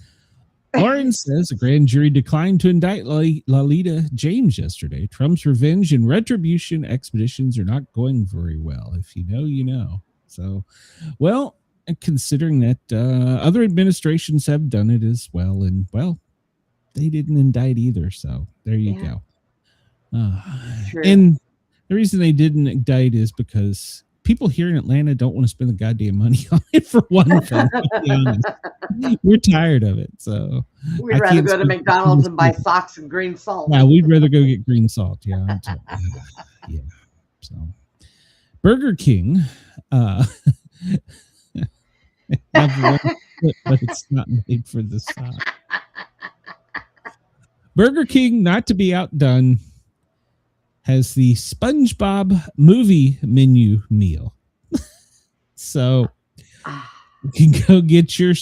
Lauren says a grand jury declined to indict Lolita James yesterday. Trump's revenge and retribution expeditions are not going very well. If you know, you know. So, well, considering that other administrations have done it as well, and well, they didn't indict either. So there you go. And the reason they didn't indict is because people here in Atlanta don't want to spend the goddamn money on it, for one thing. To be honest. We're tired of it. So we'd rather go to McDonald's and buy socks and green salt. Yeah, we'd rather go get green salt. Yeah. Yeah. So Burger King have one foot, but it's not made for the sock. Burger King, not to be outdone, has the SpongeBob movie menu meal. So you can go get your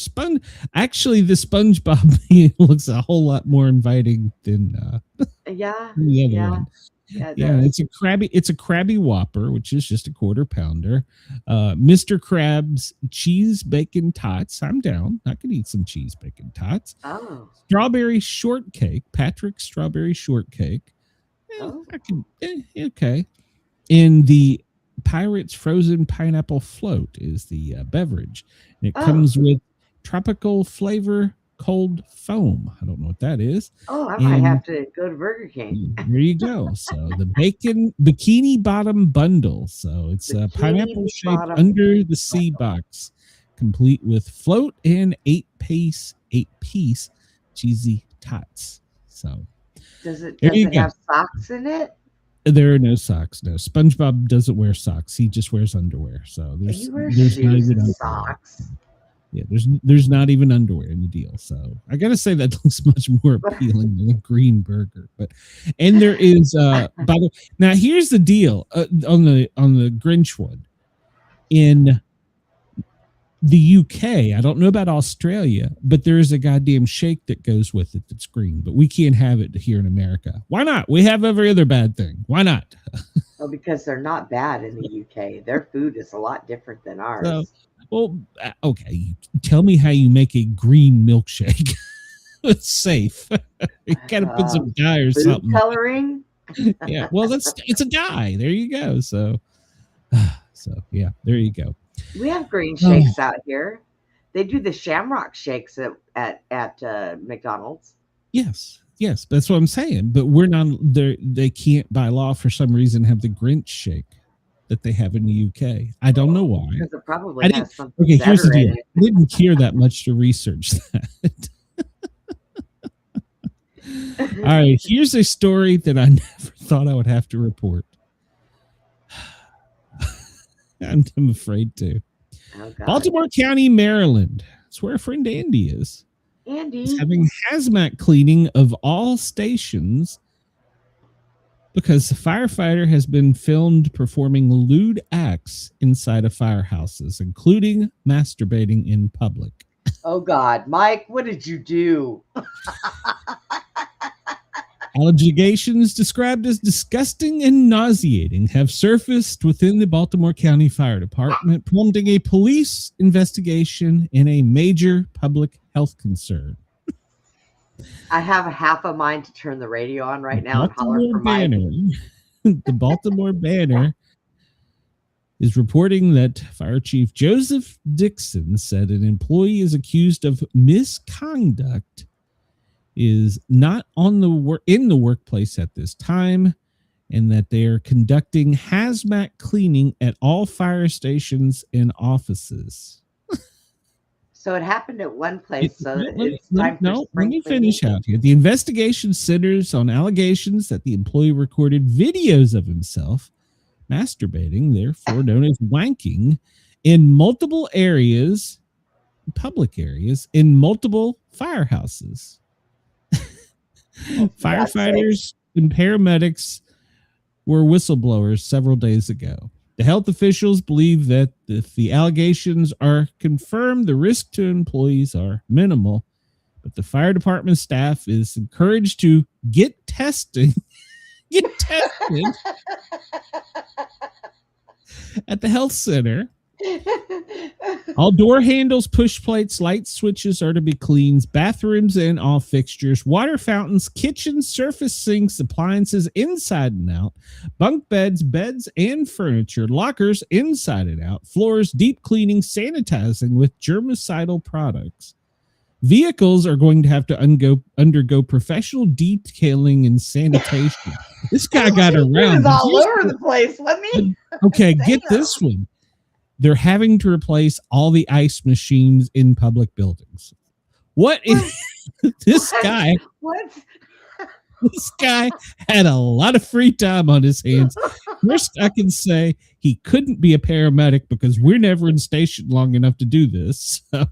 Actually, the SpongeBob meal looks a whole lot more inviting than the other one. Yeah, it's a Krabby Whopper, which is just a quarter pounder. Mr. Krabs cheese bacon tots. I'm down. I could eat some cheese bacon tots. Oh. Strawberry shortcake. Patrick's strawberry shortcake. I can okay. And the Pirates frozen pineapple float is the beverage. And it comes with tropical flavor cold foam. I don't know what that is. Oh, I might have to go to Burger King. There you go. So the bikini bottom bundle. So it's a pineapple shaped under the sea box, complete with float and 8-piece cheesy tots. So does it have socks in it? There are no socks. No, SpongeBob doesn't wear socks. He just wears underwear. So there's not even socks. Yeah, there's not even underwear in the deal. So I gotta say that looks much more appealing than a green burger. And there is now here's the deal on the Grinch one. In the UK, I don't know about Australia, but there is a goddamn shake that goes with it that's green, but we can't have it here in America. Why not? We have every other bad thing. Why not? Well, because they're not bad in the UK. Their food is a lot different than ours. So, well, okay. Tell me how you make a green milkshake. It's safe. You gotta put some dye or something. Coloring. Yeah. Well, it's a dye. There you go. So yeah, there you go. We have green shakes out here. They do the shamrock shakes at McDonald's. Yes, that's what I'm saying. But we're not there. They can't, by law, for some reason, have the Grinch shake that they have in the UK. I don't know why. Because it probably has something. Okay, here's the deal. I didn't care that much to research that. All right, here's a story that I never thought I would have to report. I'm afraid to. Oh, Baltimore County, Maryland. That's where our friend Andy is. Andy is having hazmat cleaning of all stations because the firefighter has been filmed performing lewd acts inside of firehouses, including masturbating in public. Oh, God. Mike, what did you do? Allegations described as disgusting and nauseating have surfaced within the Baltimore County Fire Department, prompting a police investigation in a major public health concern. I have a half a mind to turn the radio on right now and holler for Mike. The Baltimore Banner is reporting that Fire Chief Joseph Dixon said an employee is accused of misconduct, is not in the workplace at this time, and that they are conducting hazmat cleaning at all fire stations and offices. So it happened at one place. Let me finish out here. The investigation centers on allegations that the employee recorded videos of himself masturbating, therefore known as wanking, in multiple areas, public areas, in multiple firehouses. Firefighters and paramedics were whistleblowers several days ago. The health officials believe that if the allegations are confirmed, the risk to employees are minimal, but the fire department staff is encouraged to get tested at the health center All door handles, push plates, light switches are to be cleaned. Bathrooms and all fixtures, water fountains, kitchen, surface sinks, appliances inside and out, bunk beds, beds and furniture, lockers inside and out, floors, deep cleaning, sanitizing with germicidal products. Vehicles are going to have to undergo professional detailing and sanitation. This guy got around. It's all over the place. Let me. Okay, get this one. They're having to replace all the ice machines in public buildings. What is this guy? What? This guy had a lot of free time on his hands. First, I can say he couldn't be a paramedic because we're never in station long enough to do this. So.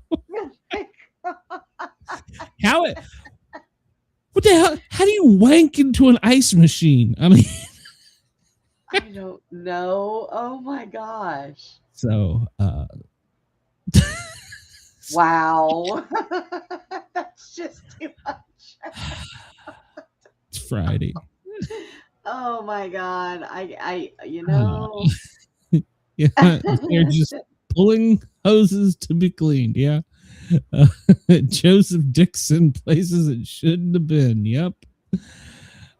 What the hell? How do you wank into an ice machine? I mean, I don't know. Oh my gosh. So, wow. That's just too much. It's Friday. Oh my God. You know. Yeah, they're just pulling hoses to be cleaned. Yeah. Joseph Dixon places it shouldn't have been. Yep.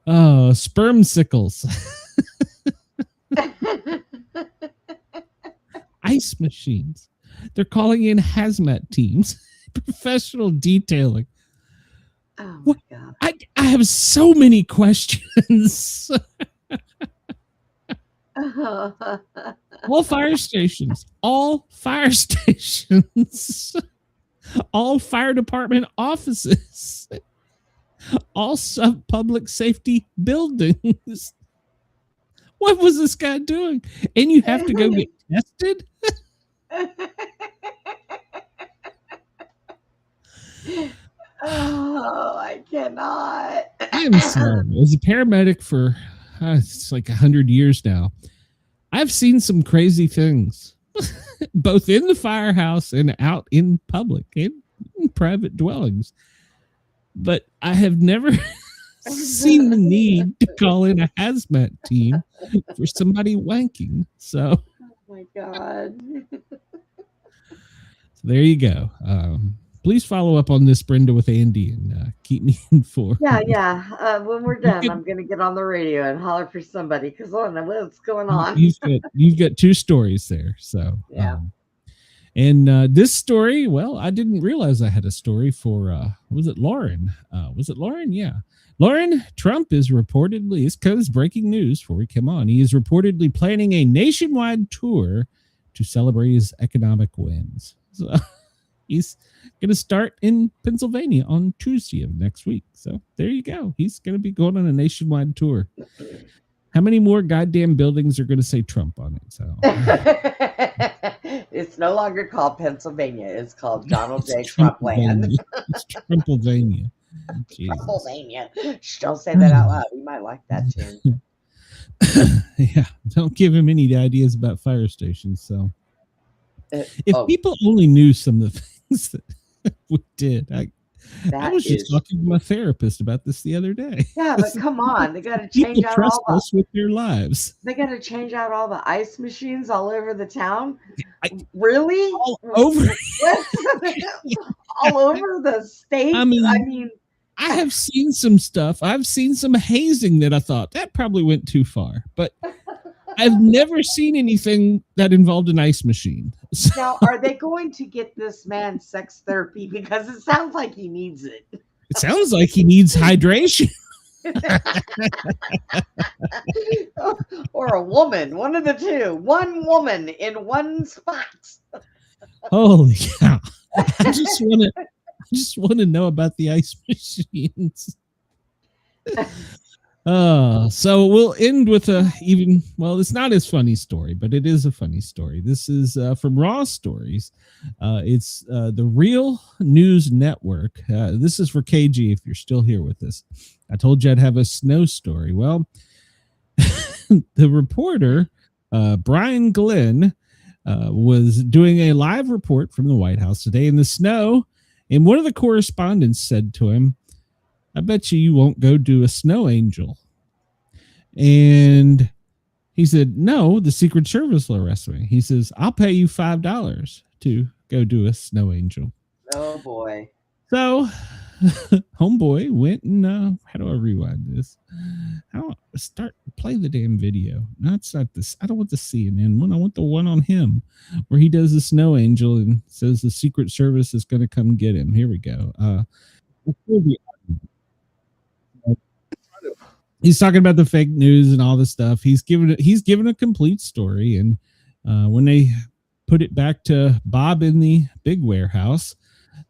Oh, sperm sickles. Ice machines. They're calling in hazmat teams. Professional detailing. Oh my God. I have so many questions. All fire stations. All fire stations. All fire department offices. All public safety buildings. What was this guy doing? And you have to go get tested? Oh, I cannot. I'm sorry. As a paramedic for it's like 100 years now, I've seen some crazy things, both in the firehouse and out in public and in private dwellings. But I have never seen the need to call in a hazmat team for somebody wanking. So, Oh my God. there you go. Please follow up on this, Brenda, with Andy, and keep me informed. Yeah. When we're done, I'm gonna get on the radio and holler for somebody because I don't know what's going on. You've got two stories there. So Yeah. And this story, well, I didn't realize I had a story for was it Lauren? Was it Lauren? Yeah. Lauren, Trump is reportedly, it's because breaking news before we come on. He is reportedly planning a nationwide tour to celebrate his economic wins. So he's going to start in Pennsylvania on Tuesday of next week. So there you go. He's going to be going on a nationwide tour. How many more goddamn buildings are going to say Trump on it? So It's no longer called Pennsylvania. It's called Donald J. Trump Land. It's Trumpylvania. Pennsylvania. Shh, don't say that out loud. We might like that tune. Yeah, don't give him any ideas about fire stations. So if people only knew some of the things that we did, I was just talking to my therapist about this the other day. Yeah, but come on, they got to change People out trust all us with their lives. They got to change out all the ice machines all over the town. Really? All over. All over the state. I mean, I have seen some stuff. I've seen some hazing that I thought that probably went too far, but I've never seen anything that involved an ice machine. So, now, are they going to get this man sex therapy? Because it sounds like he needs it. it sounds like he needs hydration. Or a woman, one of the two. One woman in one spot. Holy cow. I just want to know about the ice machines. So we'll end with it's not as funny story, but it is a funny story. This is from Raw Stories. It's the Real News Network. This is for KG if you're still here with us. I told you I'd have a snow story. Well, the reporter, Brian Glenn, was doing a live report from the White House today in the snow, and one of the correspondents said to him, I bet you won't go do a snow angel. And he said, no, the Secret Service will arrest me. He says, I'll pay you $5 to go do a snow angel. Oh boy. So, homeboy went and how do I rewind this? How play the damn video? No, it's not this. I don't want the CNN one. I want the one on him where he does the snow angel and says the Secret Service is going to come get him. Here we go. He's talking about the fake news and all this stuff. He's given a complete story, and when they put it back to Bob in the big warehouse,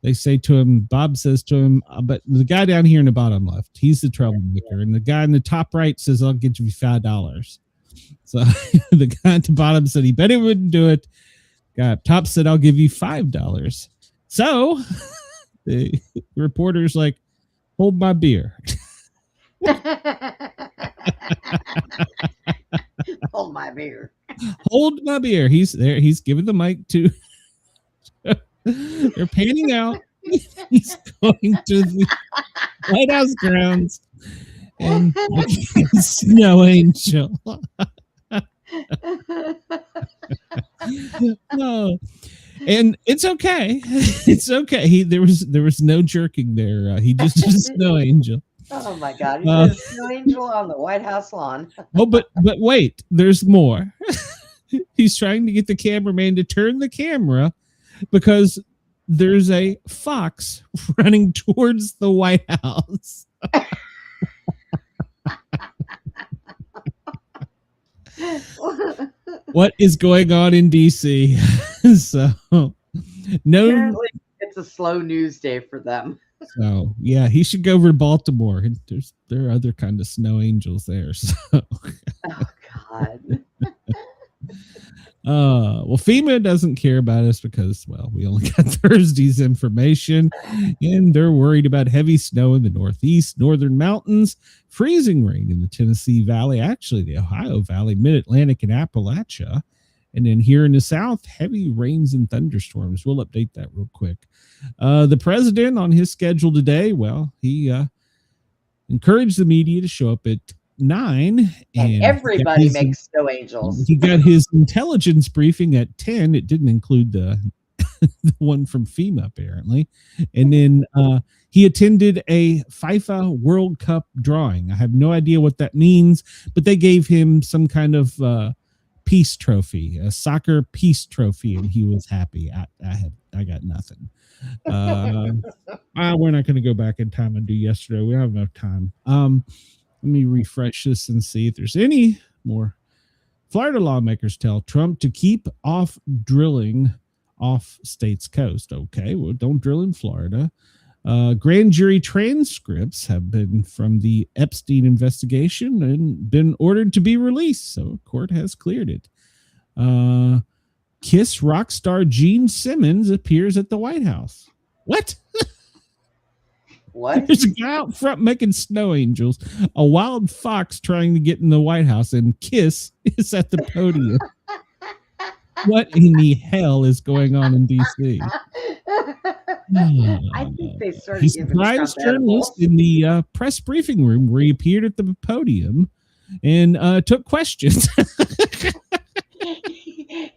they say to him, Bob says to him, but the guy down here in the bottom left, he's the troublemaker. And the guy in the top right says, I'll get you $5. So the guy at the bottom said he bet he wouldn't do it. Guy up top said, I'll give you $5. So the reporter's like, hold my beer. Hold my beer. Hold my beer. He's there. He's giving the mic to... They're panning out. He's going to the White House grounds and the snow angel. No. And it's okay. It's okay. There was no jerking there. He just did a snow angel. Oh my God! He did a snow angel on the White House lawn. Oh, but wait, there's more. He's trying to get the cameraman to turn the camera because there's a fox running towards the White House. What is going on in DC? So, no. Apparently it's a slow news day for them. So, yeah, he should go over to Baltimore. There are other kind of snow angels there. So. Oh, God. Well, FEMA doesn't care about us because, well, we only got Thursday's information, and they're worried about heavy snow in the Northeast, Northern Mountains, freezing rain in the Tennessee Valley, actually the Ohio Valley, Mid-Atlantic, and Appalachia. And then here in the South, heavy rains and thunderstorms. We'll update that real quick. The president on his schedule today, well, he encouraged the media to show up at 9, and everybody makes snow angels. He got his intelligence briefing at 10. It didn't include the one from FEMA, apparently. And then he attended a FIFA World Cup drawing. I have no idea what that means, but they gave him some kind of peace trophy, a soccer peace trophy, and he was happy. I got nothing. We're not going to go back in time and do yesterday. We don't have enough time. Let me refresh this and see if there's any more. Florida lawmakers tell Trump to keep off drilling off state's coast. Okay, well, don't drill in Florida. Grand jury transcripts have been from the Epstein investigation and been ordered to be released. So court has cleared it. Kiss rock star Gene Simmons appears at the White House. What? What? There's a guy out front making snow angels, a wild fox trying to get in the White House, and Kiss is at the podium. What in the hell is going on in D.C.? I think they started. He surprised journalists in the press briefing room where he appeared at the podium and took questions.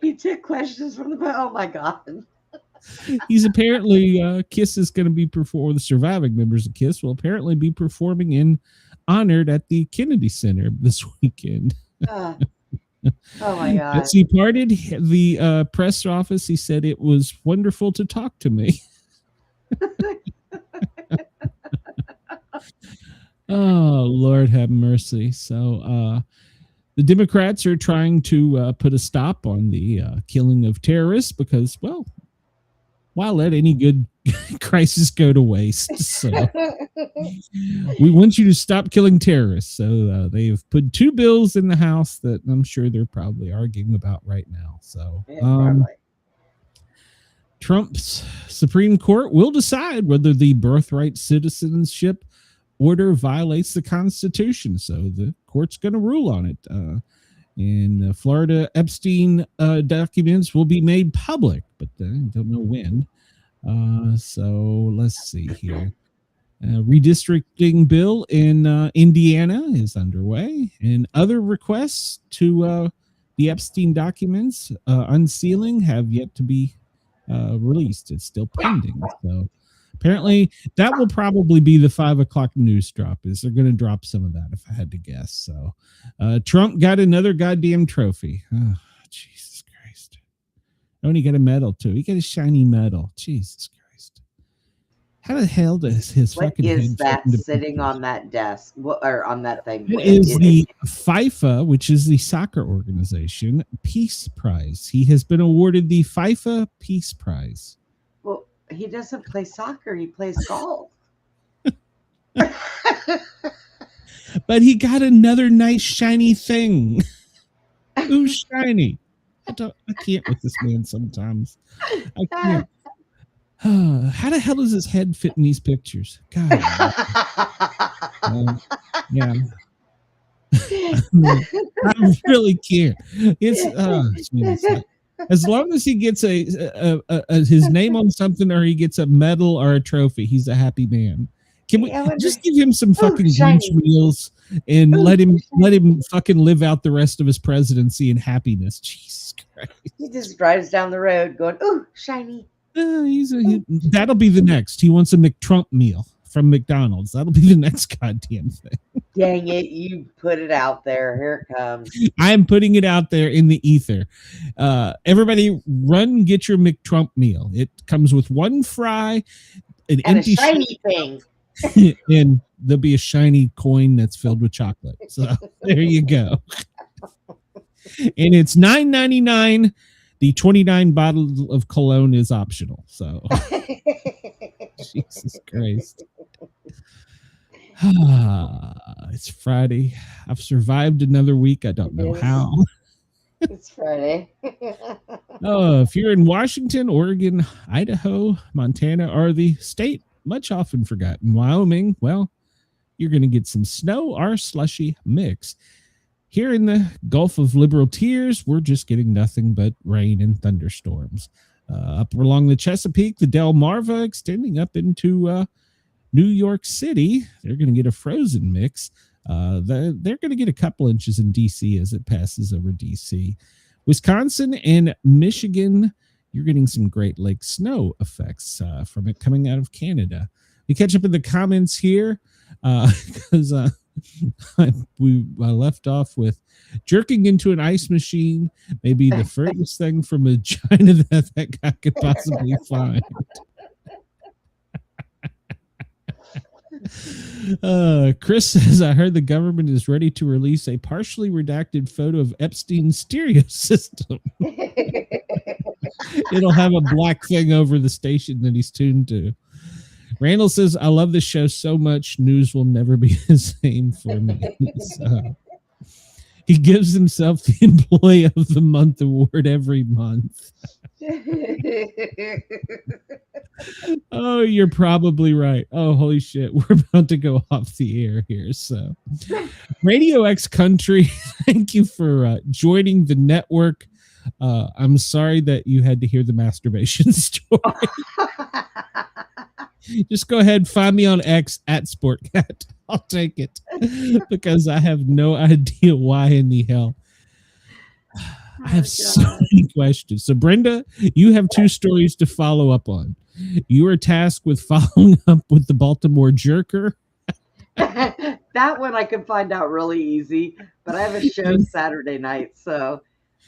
He took questions from the. Oh my God. He's apparently Kiss is going to be performing. The surviving members of Kiss will apparently be performing and honored at the Kennedy Center this weekend. Oh my God! As he parted the press office, he said it was wonderful to talk to me. Oh, Lord have mercy. So the Democrats are trying to put a stop on the killing of terrorists because, well, why let any good crisis go to waste? So we want you to stop killing terrorists. So they've put 2 bills in the House that I'm sure they're probably arguing about right now. So Trump's Supreme Court will decide whether the birthright citizenship order violates the Constitution. So the court's going to rule on it. And the Florida Epstein documents will be made public, but I don't know when. So let's see here. Redistricting bill in Indiana is underway, and other requests to the Epstein documents unsealing have yet to be released. It's still pending. So apparently that will probably be the 5 o'clock news drop. Is they're going to drop some of that if I had to guess. So Trump got another goddamn trophy. Oh, Jesus Christ. Oh, and he got a medal too. He got a shiny medal. Jesus Christ. How the hell does his What fucking is head that fit into sitting pictures? on that desk? Or on that thing? It What is the it? FIFA, which is the soccer organization, Peace Prize. He has been awarded the FIFA Peace Prize. Well, he doesn't play soccer. He plays golf. But he got another nice shiny thing. Ooh, shiny. I can't with this man sometimes. I can't. How the hell does his head fit in these pictures? God. Yeah. I really can't. It's as long as he gets his name on something, or he gets a medal or a trophy, he's a happy man. Can we just give him some fucking Grinch wheels and let him fucking live out the rest of his presidency in happiness? Jesus Christ. He just drives down the road going, "Ooh, shiny." That'll be the next. He wants a McTrump meal from McDonald's. That'll be the next goddamn thing. Dang it, you put it out there. Here it comes. I'm putting it out there in the ether. Everybody run, get your McTrump meal. It comes with one fry, an And a empty shiny thing. and there'll be a shiny coin that's filled with chocolate. So there you go. And it's $9.99. The 29 bottle of cologne is optional. So Jesus Christ. It's Friday. I've survived another week. I don't know how. It's Friday. If you're in Washington, Oregon, Idaho, Montana, or the state much often forgotten, Wyoming, well, you're going to get some snow or slushy mix. Here in the Gulf of Liberal Tears, we're just getting nothing but rain and thunderstorms. Up along the Chesapeake, the Delmarva extending up into New York City, they're going to get a frozen mix. They're going to get a couple inches in DC as it passes over DC. Wisconsin and Michigan, you're getting some Great Lake snow effects from it coming out of Canada. We catch up in the comments here because we left off with jerking into an ice machine, maybe the furthest thing from a vagina that guy could possibly find. Chris says, I heard the government is ready to release a partially redacted photo of Epstein's stereo system. It'll have a black thing over the station that he's tuned to. Randall says, I love this show so much, news will never be the same for me. So, he gives himself the Employee of the Month award every month. Oh, you're probably right. Oh, holy shit. We're about to go off the air here. So, Radio X Country, thank you for joining the network. I'm sorry that you had to hear the masturbation story. Just go ahead and find me on X at Sportcat. I'll take it because I have no idea why in the hell. I have so many questions. So, Brenda, you have two stories to follow up on. You are tasked with following up with the Baltimore jerker. That one I can find out really easy, but I have a show Saturday night, so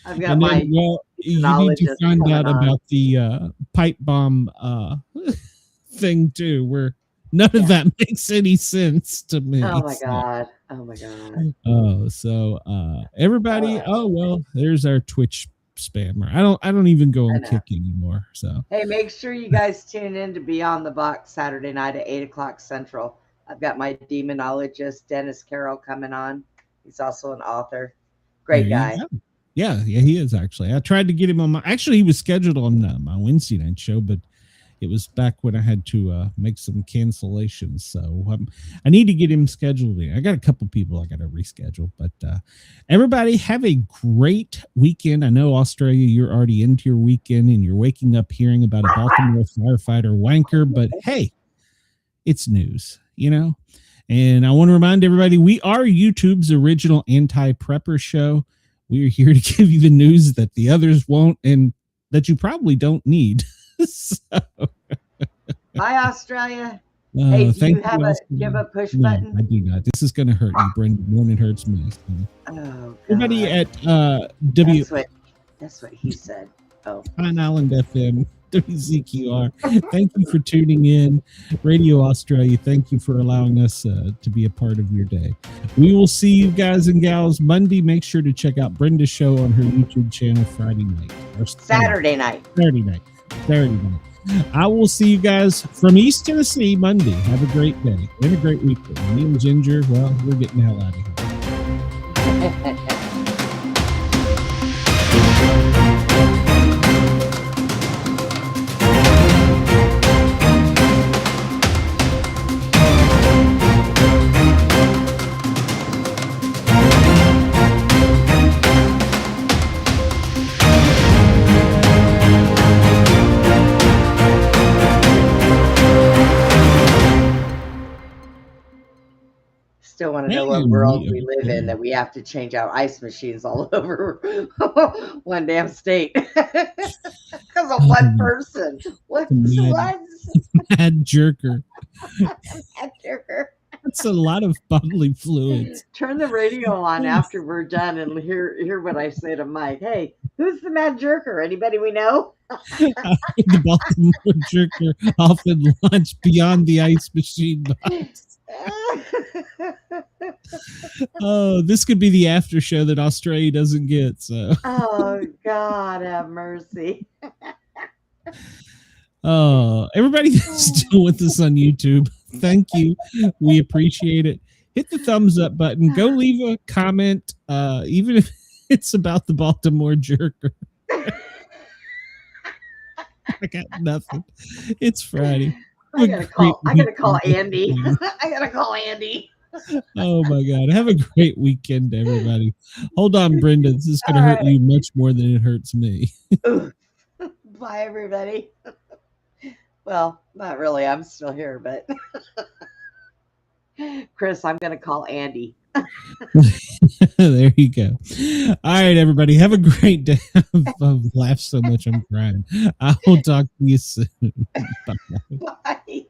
I've got my you need to find out about the pipe bomb thing too, where none of that makes any sense to me. Oh my god. Oh my god. Oh, so everybody, oh well, there's our Twitch spammer. I don't even go and kick anymore. So hey, make sure you guys tune in to Beyond the Box Saturday night at 8:00 Central. I've got my demonologist Dennis Carroll coming on. He's also an author. Great guy. Yeah, he is actually. I tried to get him on my. Actually, he was scheduled on my Wednesday night show, but it was back when I had to make some cancellations. So I need to get him scheduled in. I got a couple people I got to reschedule, but everybody have a great weekend. I know Australia, you're already into your weekend and you're waking up hearing about a Baltimore firefighter wanker, but hey, it's news, you know? And I want to remind everybody, we are YouTube's original anti-prepper show. We are here to give you the news that the others won't and that you probably don't need. So, Bye, Australia. Hey, do you have a push button? I do not. This is going to hurt you, Brenda, more than it hurts me. So. Oh, God. Everybody at That's what he said. Oh, Pine Island FM, WZQR. Thank you for tuning in. Radio Australia, thank you for allowing us to be a part of your day. We will see you guys and gals Monday. Make sure to check out Brenda's show on her YouTube channel Friday night. Or Saturday night. Saturday night. I will see you guys from East Tennessee Monday. Have a great day and a great weekend. Me and Ginger, well, we're getting the hell out of here. Still want to know what world we live in that we have to change out ice machines all over one damn state because of one person. What? Mad jerker. Mad jerker. That's a lot of bodily fluids. Turn the radio on after we're done and hear what I say to Mike. Hey, who's the mad jerker? Anybody we know? The Baltimore jerker often launched beyond the ice machine box. Oh, this could be the after show that Australia doesn't get. So, oh God, have mercy. Oh, everybody that's still with us on YouTube, thank you. We appreciate it. Hit the thumbs up button. Go leave a comment, even if it's about the Baltimore jerker. I got nothing. It's Friday. I gotta call Andy. I gotta call Andy. Oh my God. Have a great weekend, everybody. Hold on, Brenda. This is going to hurt you much more than it hurts me. Bye, everybody. Well, not really. I'm still here, but Chris, I'm going to call Andy. There you go. All right, everybody. Have a great day. I've laughed so much I'm crying. I will talk to you soon. Bye. Bye.